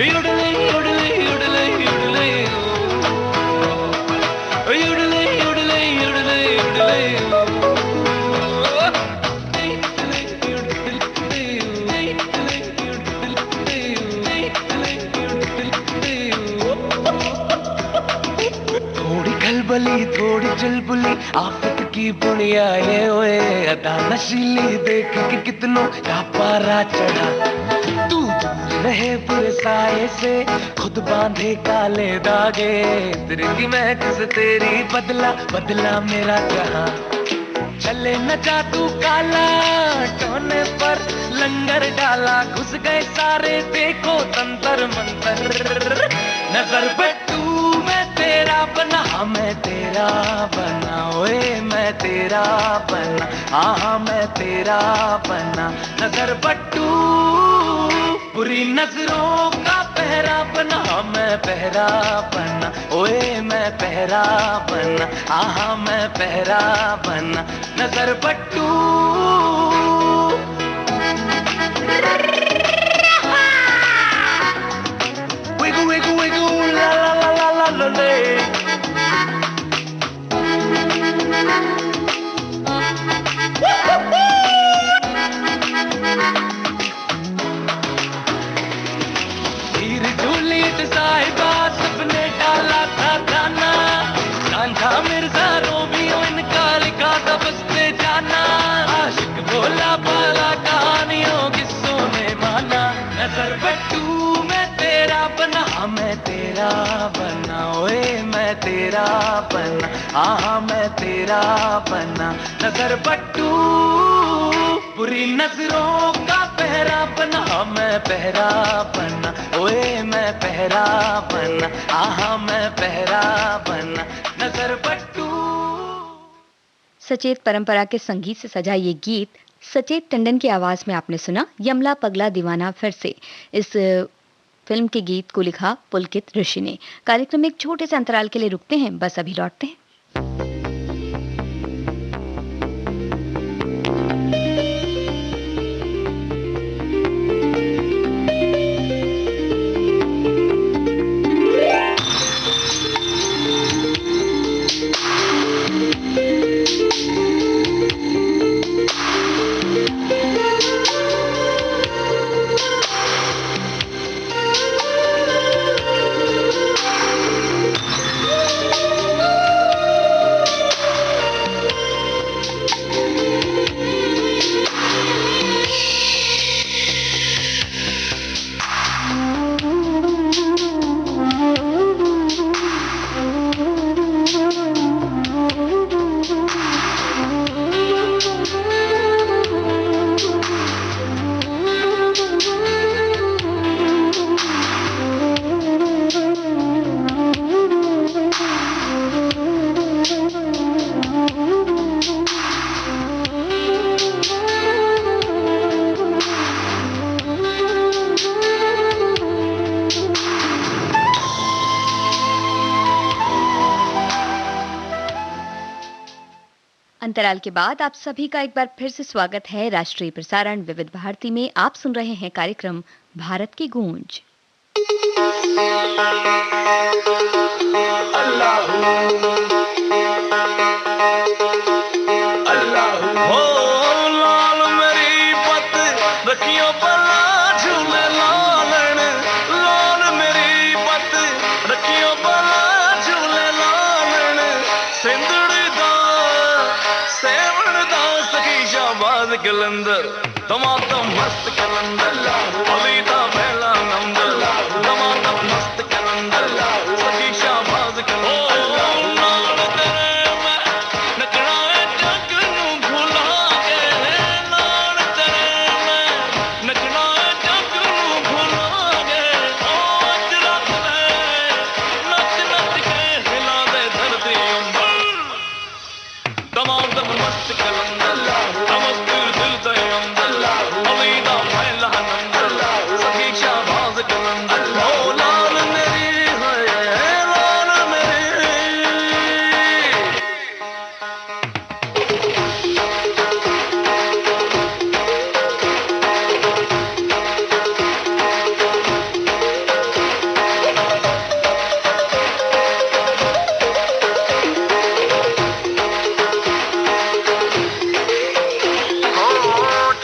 युडले युडले युडले युडले युडले युडले युडले युडले। थोड़ी खलबली थोड़ी चुलबुली आफत की बुढ़िया ये ओए, अदा नशीली देख के कितनों का पारा चढ़ा। तू दूर रहे बुरे साए से खुद बांधे काले दागे, तेरे की महक से तेरी बदला बदला मेरा जहां। चले न जादू काला टोने पर लंगर डाला घुस गए सारे देखो तंत्र मंत्र। नजर बट्टू मैं तेरा बना, मैं तेरा बना, ओए मैं तेरा बना, हाँ मैं तेरा बना। नजर बट्टू बुरी नजरों का पहरा बना, मैं पहरा बना, ओए मैं पहरा बना, हाँ मैं पहरा बना। नजर बट्टू wiggle wiggle wiggle la la la la la la la। हीर जूलियट साहिबा सबने डाला था गाना, कांधा मिर्जा रोमियो इनका लिखा था बसते जाना। आशिक बोला बाला कहानियों किस्सों ने माना। नजर बट्टू मैं तेरा बना, मैं तेरा बना, ओए मैं तेरा बना, हाँ मैं तेरा बना। नजर बट्टू बुरी नजरों का पहरा बना, मैं पहरा बना, ओए मैं पहरा बना, हाँ मैं पहरा बना। नजर बट्टू। सचेत परंपरा के संगीत से सजा ये गीत सचेत टंडन की आवाज में आपने सुना यमला पगला दीवाना फिर से। इस फिल्म के गीत को लिखा पुलकित ऋषि ने। कार्यक्रम में एक छोटे से अंतराल के लिए रुकते हैं, बस अभी लौटते हैं। अंतराल के बाद आप सभी का एक बार फिर से स्वागत है। राष्ट्रीय प्रसारण विविध भारती में आप सुन रहे हैं कार्यक्रम भारत की गूंज। बाज कलंदर दमादम मस्त कलंदर अलीदा पहला नंबर दमादम मस्त कलंदर सखी शाहबाज कलंदर नाल तेरे मैं नचना है जग नू भुला के नाल तेरे मैं नचना है जग नू भुला के ओ अज रात में नच नच के हिला दे धरती अंबर दमादम मस्त कलंदर मस्ती दिल दे अंदर अलीदा पहला नंबर सखी शाहबाज कलंदर ओ लाल मेरी है लाल मेरी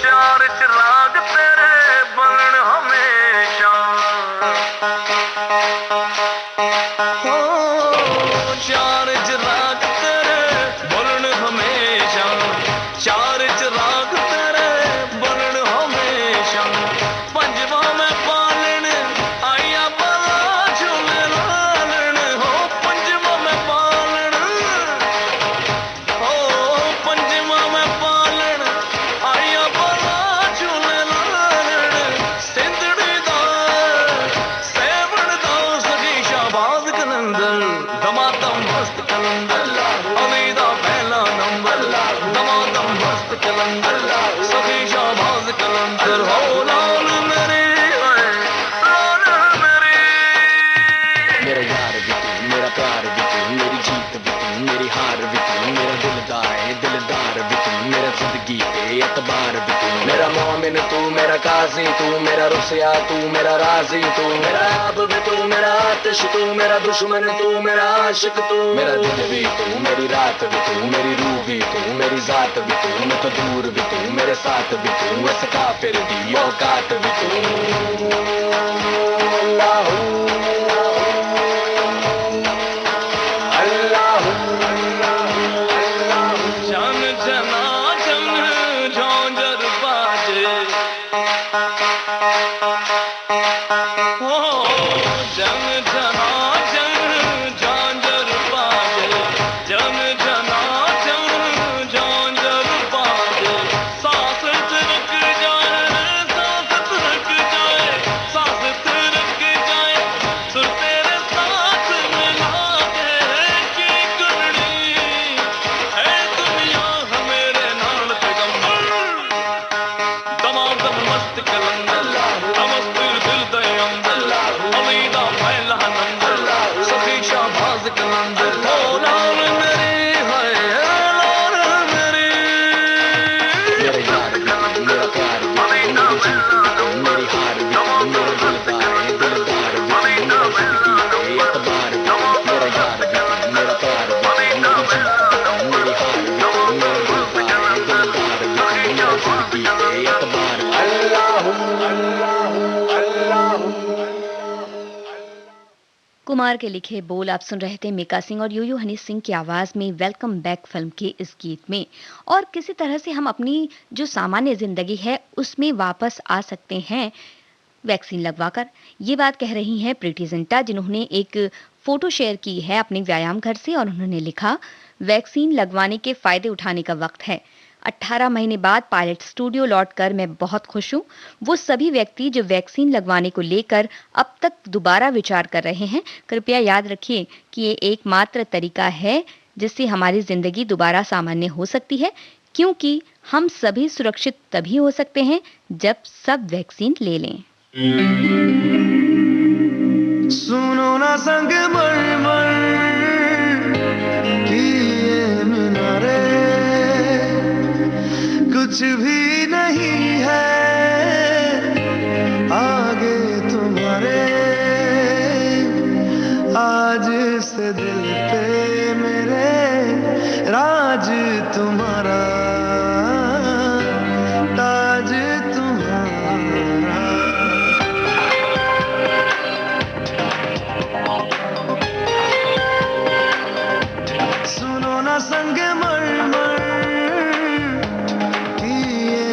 चार चिराग तेरे बलन हमेशा चार चिराग तेरे बलन हमेशा चार चिराग तेरे बलन हमेशा पंजवा में पालन आया बला झूले लालन हो पंजवा में पालन ओ पंजवा में पालन आया बला झूले लालन सिंधड़ी दा सेवण दा सखी शाहबाज कलंदर दमादम मस्त कलंदर अलीदा पहला नंबर दमादम मस्त कलंदर सखी शाहबाज कलंदर हो लाल मेरे लाल मेरे मेरा यार भी तू मेरा प्यार भी तू मेरी जीत भी तू मेरी हार भी तू मेरा दिलदार भी तू मेरा जिंदगी पे एतबार भी तू मेरा मोमिन तू मेरा काजी तू मेरा रुसिया तू मेरा राजी तू मेरा आब भी तू मेरा आतिश तू मेरा दुश्मन तू मेरा आशिक तू मेरा दिन भी तू मेरी रात भी तू मेरी रूह भी तू मेरी जात भी तू मैं तो दूर भी तू मेरे साथ भी तू ऐसे काफिर दी औकात भी तू अल्लाह जन जना जन झांझर बाजे हो जन जना जन झांझर बाजे जन जना जन झांझर बाजे सांस रुक जाए सांस रुक जाए सांस रुक जाए सुर तेरे साथ मिला के की करनी है दुनिया हमेरे नाल पैगंबर दमादम मस्त कलंदर मस्त दिल दे अंदर अलीदा पहला नंबर सखी शाहबाज कलंदर ओ लाल मेरी है लाल मेरी मेरा यार भी तू मेरा प्यार भी तू मेरी जीत भी तू मेरी हार भी तू मेरा दिलदार भी तू मेरा जिंदगी पे एतबार भी तू मेरा यार भी तू मेरा प्यार भी तू मेरी जीत भी तू मेरी हार भी तू मेरा दिलदार भी तू मेरा जिंदगी पे एतबार कुमार के लिखे बोल आप सुन रहे थे मीका सिंह और यूयू हनी सिंह की आवाज में वेलकम बैक फिल्म के इस गीत में। और किसी तरह से हम अपनी जो सामान्य जिंदगी है उसमें वापस आ सकते हैं वैक्सीन लगवाकर। ये बात कह रही हैं प्रीति जिंटा, जिन्होंने एक फोटो शेयर की है अपने व्यायाम घर से और उन्होंने लिखा, वैक्सीन लगवाने के फायदे उठाने का वक्त है। 18 महीने बाद पायलट स्टूडियो लौटकर मैं बहुत खुश हूँ। वो सभी व्यक्ति जो वैक्सीन लगवाने को लेकर अब तक दोबारा विचार कर रहे हैं, कृपया याद रखिए कि ये एकमात्र तरीका है जिससे हमारी जिंदगी दोबारा सामान्य हो सकती है, क्योंकि हम सभी सुरक्षित तभी हो सकते हैं जब सब वैक्सीन ले लें। सुनो ना संग मर की ये मीनारे कुछ भी नहीं है आगे तुम्हारे, आज से दिल पे मेरे राज तुम्हारा, ताज तुम्हारा। सुनो ना संग मर की ये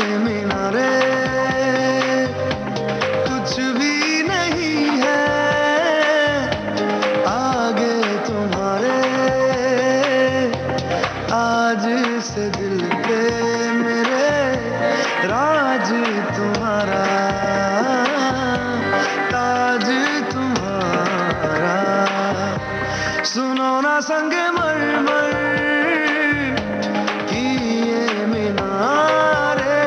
संगमरमर की ये मीनारे।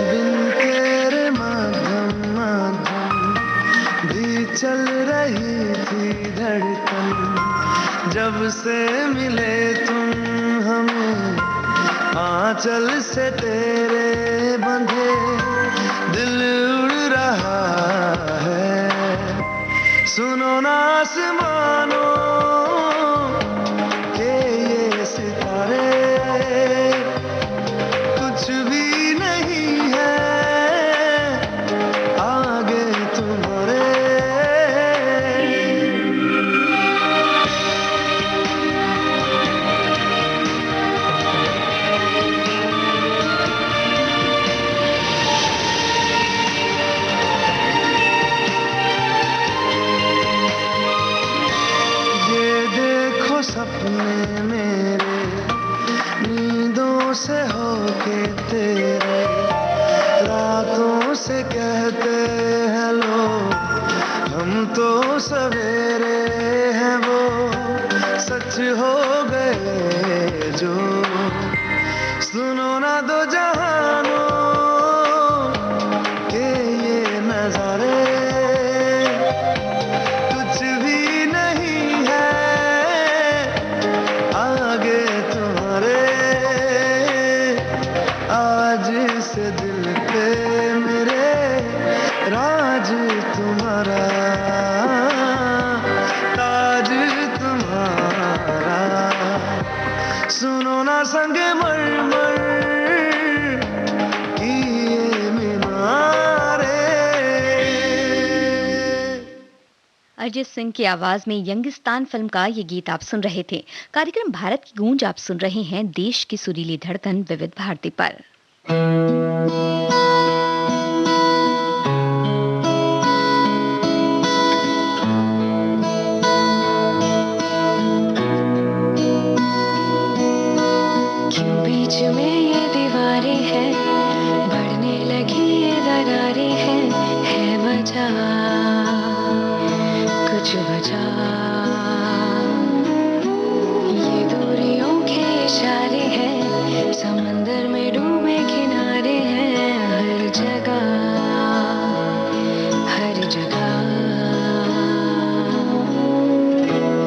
बिन तेरे माध्यम माध्यम भी चल रही थी धड़कन, जब से मिले तुम हमें आंचल से तेरे बंधे दिल उड़ रहा है। सुनो ना आसमानों के ये सितारे, कुछ भी नहीं है आगे तुम्हारे। ये देखो सपने मेरे नींदों से होके तेरे, रातों से कहते हैं लोग हम तो सवेरे हैं, वो सच हो गए जो। सुनो ना दो जहानों के ये नजारे, कुछ भी नहीं है आगे तुम्हारे। आज से दिल पे मेरे राज तुम्हारा, ताज तुम्हारा। सुनो ना संगमरमर की ये मीनारे। अरिजीत सिंह की आवाज में यंगिस्तान फिल्म का ये गीत आप सुन रहे थे। कार्यक्रम भारत की गूंज आप सुन रहे हैं देश की सुरीली धड़कन विविध भारती पर। क्यों बीच में ये दीवारें हैं, बढ़ने लगी ये दरारें हैं, है वजह कुछ वजह। ये दूरियों के इशारे हैं, समंदर में डूबे किनारे हैं, हर जगह हर जगह।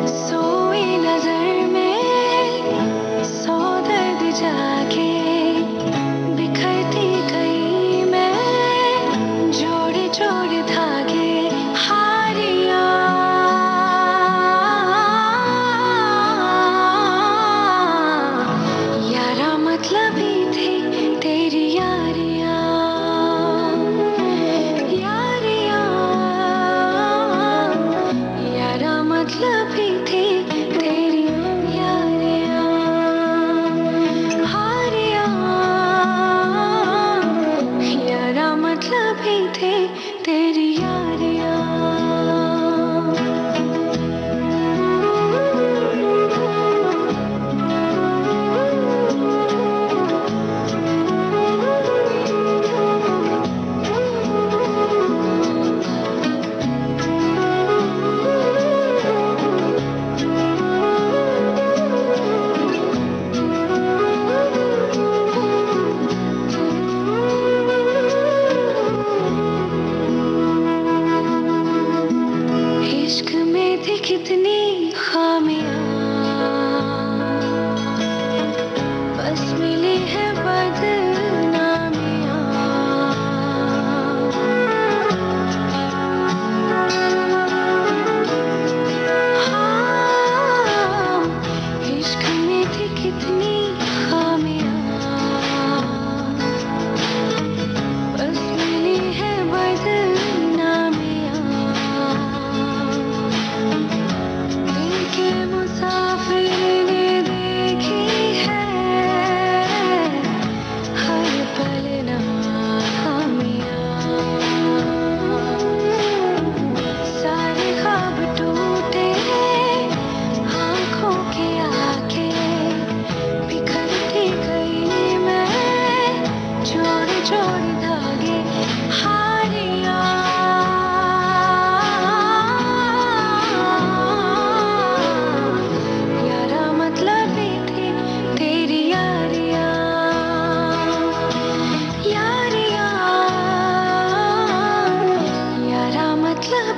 सोई नजर में सौ दर्द जाके बिखरती गई मैं, जोड़े जोड़े धागे हारिया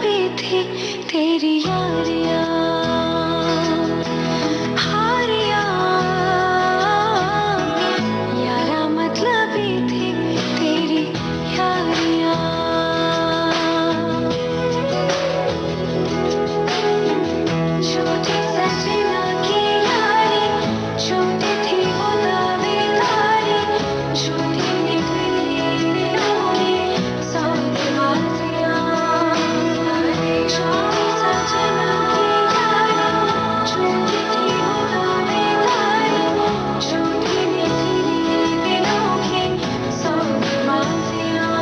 भी थी तेरी यारियां, हारियां यारा मतलब भी थी तेरी यारियां। छोटी सजना की यारी, छोटी थी वो दावेदारी, छोटी निकली दिलों की सब बाजियां। छोटी सजना की यारी, छोटी थी वो दावेदारी, छोटी निकली दिलों की सब बाजियां।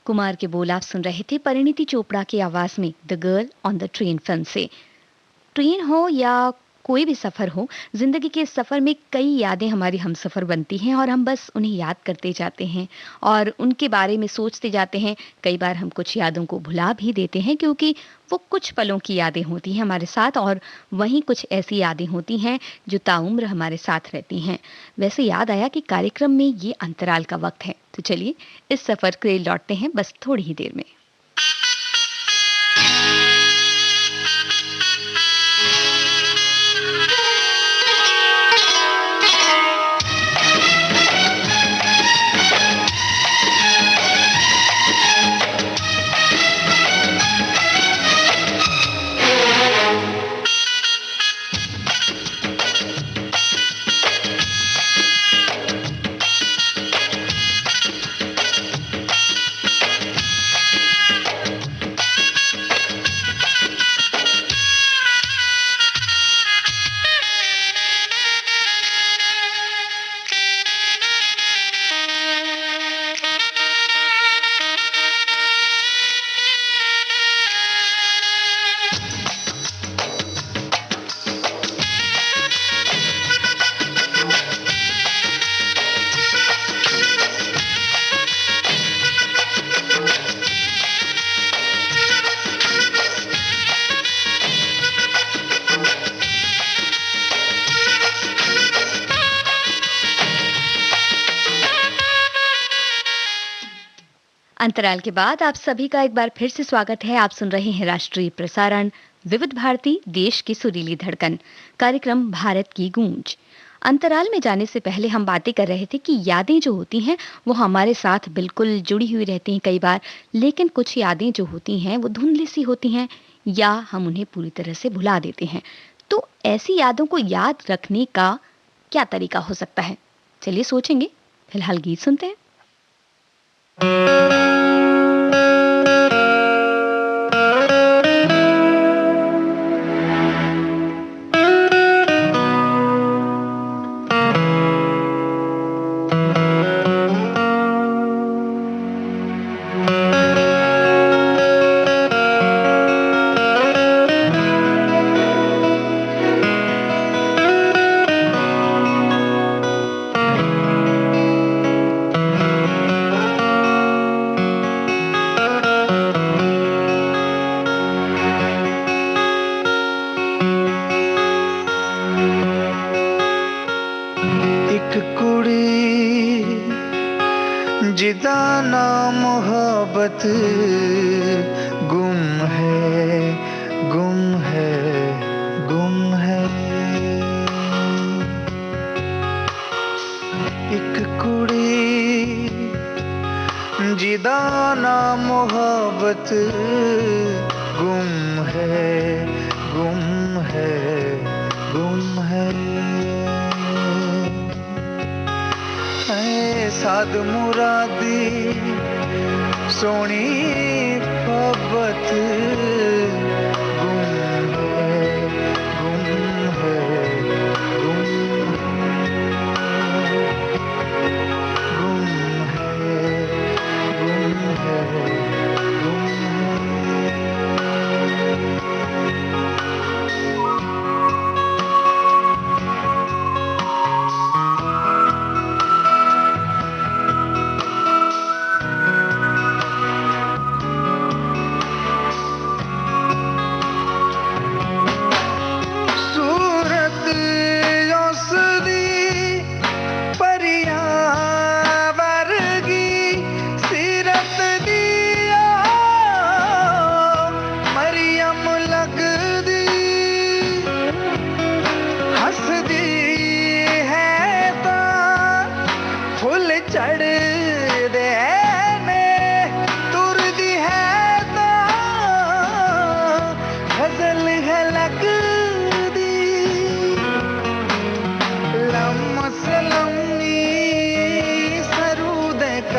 कुमार के बोल आप सुन रहे थे परिणीति चोपड़ा की आवाज में the girl on the train film से। ट्रेन हो या कोई भी सफर हो, जिंदगी के सफर में कई यादें हमारी हमसफर बनती हैं और हम बस उन्हें याद करते जाते हैं और उनके बारे में सोचते जाते हैं। कई बार हम कुछ यादों को भुला भी देते हैं क्योंकि वो कुछ पलों की यादें होती हैं हमारे साथ, और वहीं कुछ ऐसी यादें होती हैं जो ताउम्र हमारे साथ रहती हैं। वैसे याद आया कि कार्यक्रम में ये अंतराल का वक्त है, तो चलिए इस सफर के लौटते हैं बस थोड़ी ही देर में। अंतराल के बाद आप सभी का एक बार फिर से स्वागत है। आप सुन रहे हैं राष्ट्रीय प्रसारण विविध भारती, देश की सुरीली धड़कन, कार्यक्रम भारत की गूंज। अंतराल में जाने से पहले हम बातें कर रहे थे कि यादें जो होती हैं वो हमारे साथ बिल्कुल जुड़ी हुई रहती हैं कई बार, लेकिन कुछ यादें जो होती हैं वो धुंधली सी होती हैं या हम उन्हें पूरी तरह से भुला देते हैं। तो ऐसी यादों को याद रखने का क्या तरीका हो सकता है, चलिए सोचेंगे। फिलहाल गीत सुनते हैं। जिदाना मोहब्बत गुम है, गुम है, गुम है। एक कुड़ी जिदाना मोहब्बत गुम है, गुम है, गुम है। साद मुरादी सोनी मोहब्बत गुम है, गुम है, गुम है, गुम है,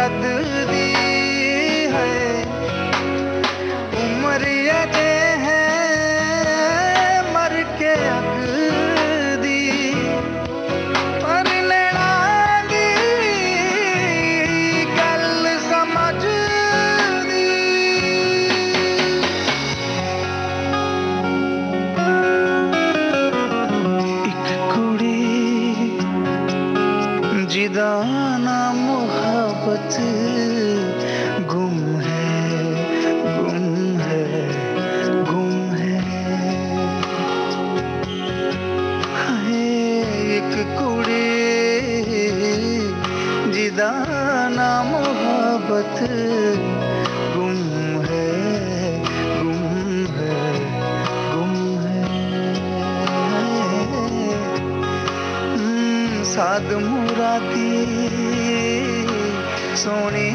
कद दी है उम्र अजे है मर के अग दी पर नैना दी गल समझ दी एक कुड़ी जिदा ना मोहब्बत गुम है गुम है गुम है हाय एक कुड़ी जिदा ना मोहब्बत गुम है गुम है गुम है साद मुरादी सोनी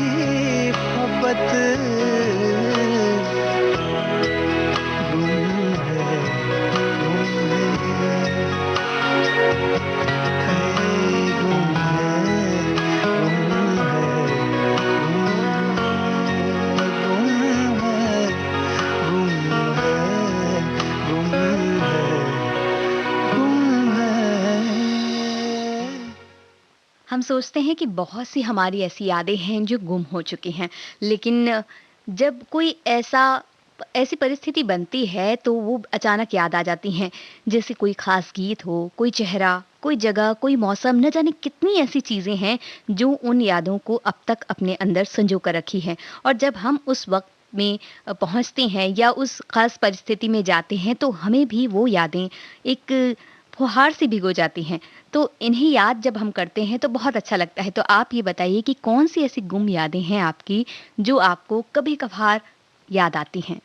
मोहब्बत गुम है गुम है गुम है गुम है गुम है गुम है गुम है गुम है। हम सोचते हैं कि बहुत सी हमारी ऐसी यादें हैं जो गुम हो चुकी हैं, लेकिन जब कोई ऐसी परिस्थिति बनती है तो वो अचानक याद आ जाती हैं। जैसे कोई खास गीत हो, कोई चेहरा, कोई जगह, कोई मौसम, न जाने कितनी ऐसी चीज़ें हैं जो उन यादों को अब तक अपने अंदर संजो कर रखी हैं। और जब हम उस वक्त में पहुंचते हैं या उस खास परिस्थिति में जाते हैं तो हमें भी वो यादें एक फुहार से भिगो जाती हैं। तो इन्हें याद जब हम करते हैं तो बहुत अच्छा लगता है। तो आप ये बताइए कि कौन सी ऐसी गुम यादें हैं आपकी जो आपको कभी-कभार याद आती हैं?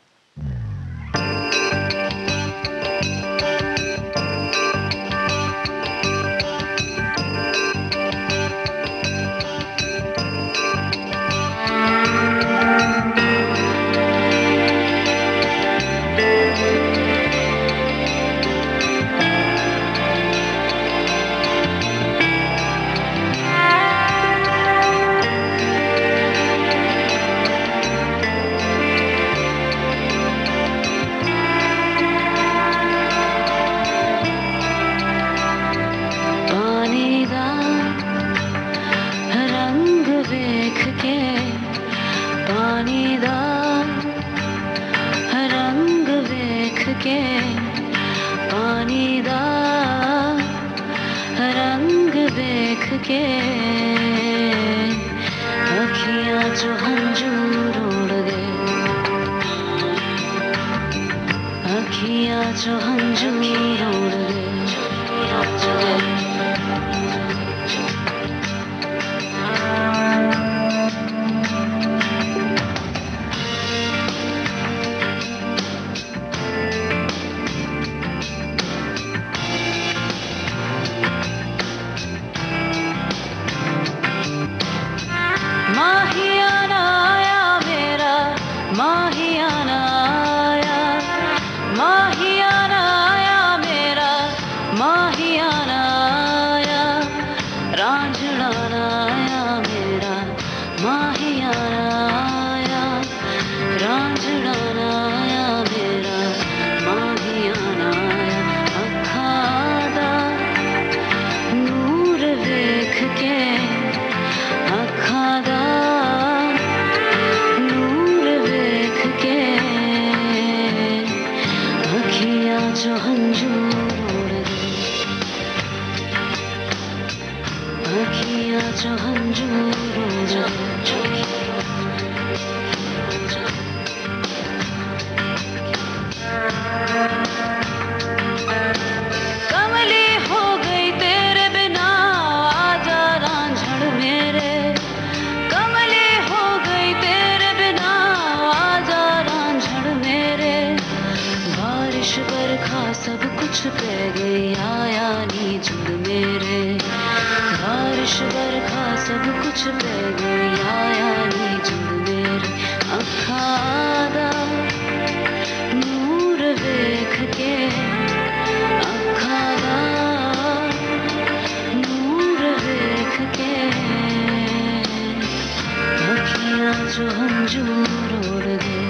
जो हंजूर ओढ़ दे,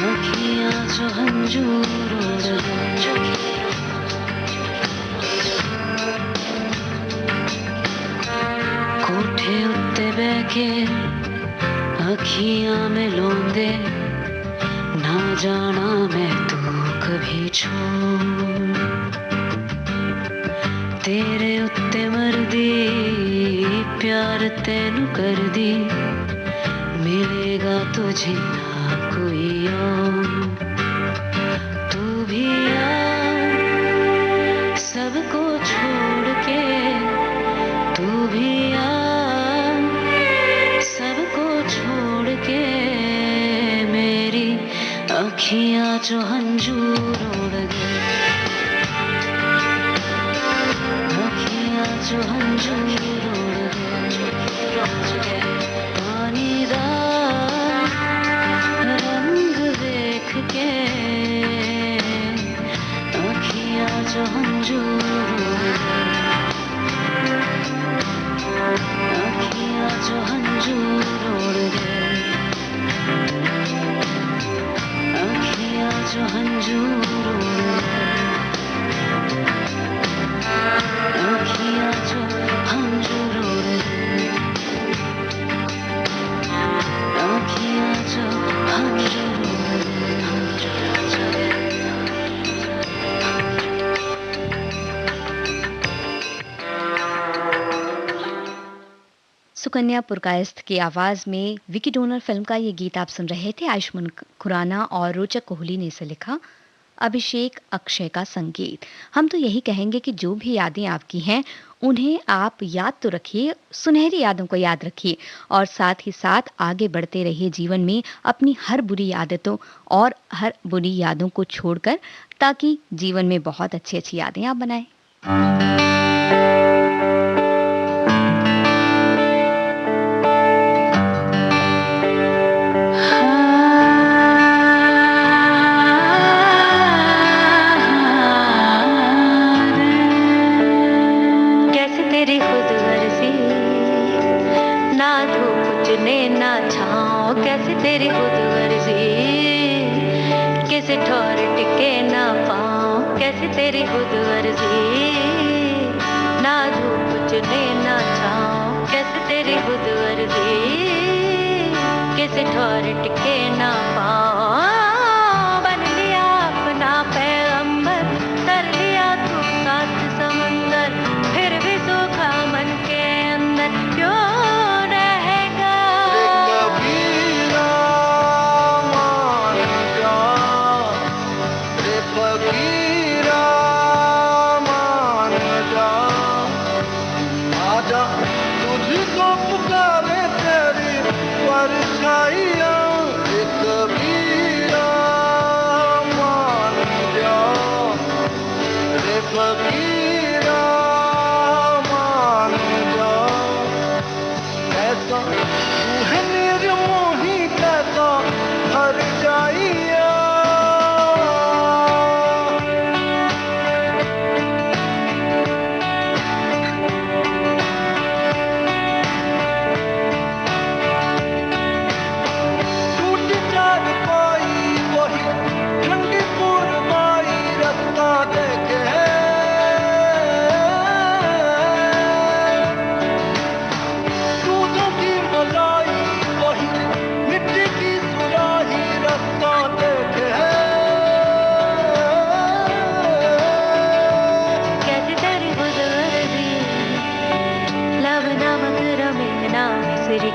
अखियां जो हंजूर ओढ़ दे। कोठे उत्ते बैठे अखियां में लोंदे, ना जाना मैं तू कभी छोड़, तेरे उत्ते मरदी प्यार तेनू कर दी, मिलेगा तुझे ना कोई और। तू भी आ सबको छोड़ के, तू भी आ सबको छोड़ के, मेरी अखियां जो हंजूर ओढ़ दे, अखियां जो हंजूर ओढ़ दे। पानी दा रंग देख के, अखियां जो हंजूर ओढ़ दे, अखियां जो हंजूर ओढ़ दे, अखियां जो हंजूर ओढ़ दे, अखियां जो हंजूर ओढ़ दे, अखियां जो हंजूर ओढ़ दे। सुकन्या पुरकायस्थ की आवाज में विकी डोनर फिल्म का ये गीत आप सुन रहे थे। आयुष्मान खुराना और रोचक कोहली ने इसे लिखा, अभिषेक अक्षय का संगीत। हम तो यही कहेंगे कि जो भी यादें आपकी हैं उन्हें आप याद तो रखिए, सुनहरी यादों को याद रखिए और साथ ही साथ आगे बढ़ते रहिए जीवन में अपनी हर बुरी आदतों और हर बुरी यादों को छोड़कर, ताकि जीवन में बहुत अच्छी अच्छी यादें आप बनाएं। तेरी खुद वर्जी, ना धूप चुने ना छाँव, कैसे तेरी खुद वर्जी, किसी ठौर टिके ना पाँव। बन लिया अपना पैगंबर, कर लिया तू सात समंदर, फिर भी सूखा मन के अंदर क्यों रहेगा।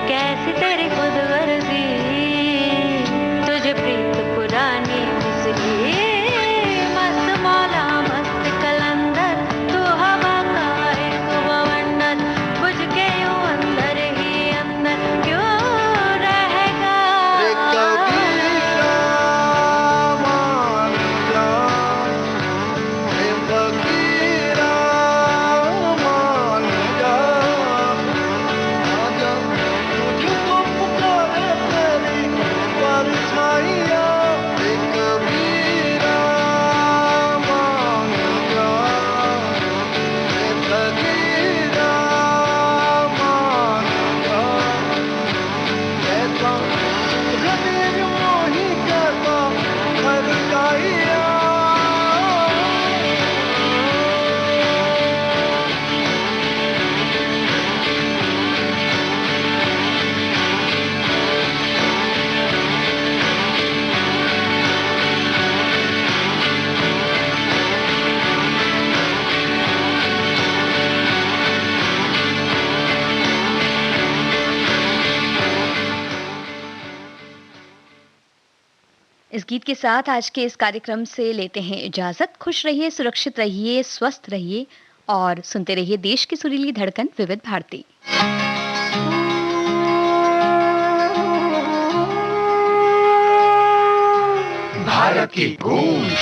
कैसी तेरी खुद वर्जी, तुझे प्रीत पुरानी बिसरी, मस्त मौला मस्त कलंदर, तू हवा का एक बवंडर, बुझ के यूं अंदर ही अंदर क्यों रहेगा। इस गीत के साथ आज के इस कार्यक्रम से लेते हैं इजाजत। खुश रहिए, सुरक्षित रहिए, स्वस्थ रहिए और सुनते रहिए देश की सुरीली धड़कन विविध भारती। भारत की गूंज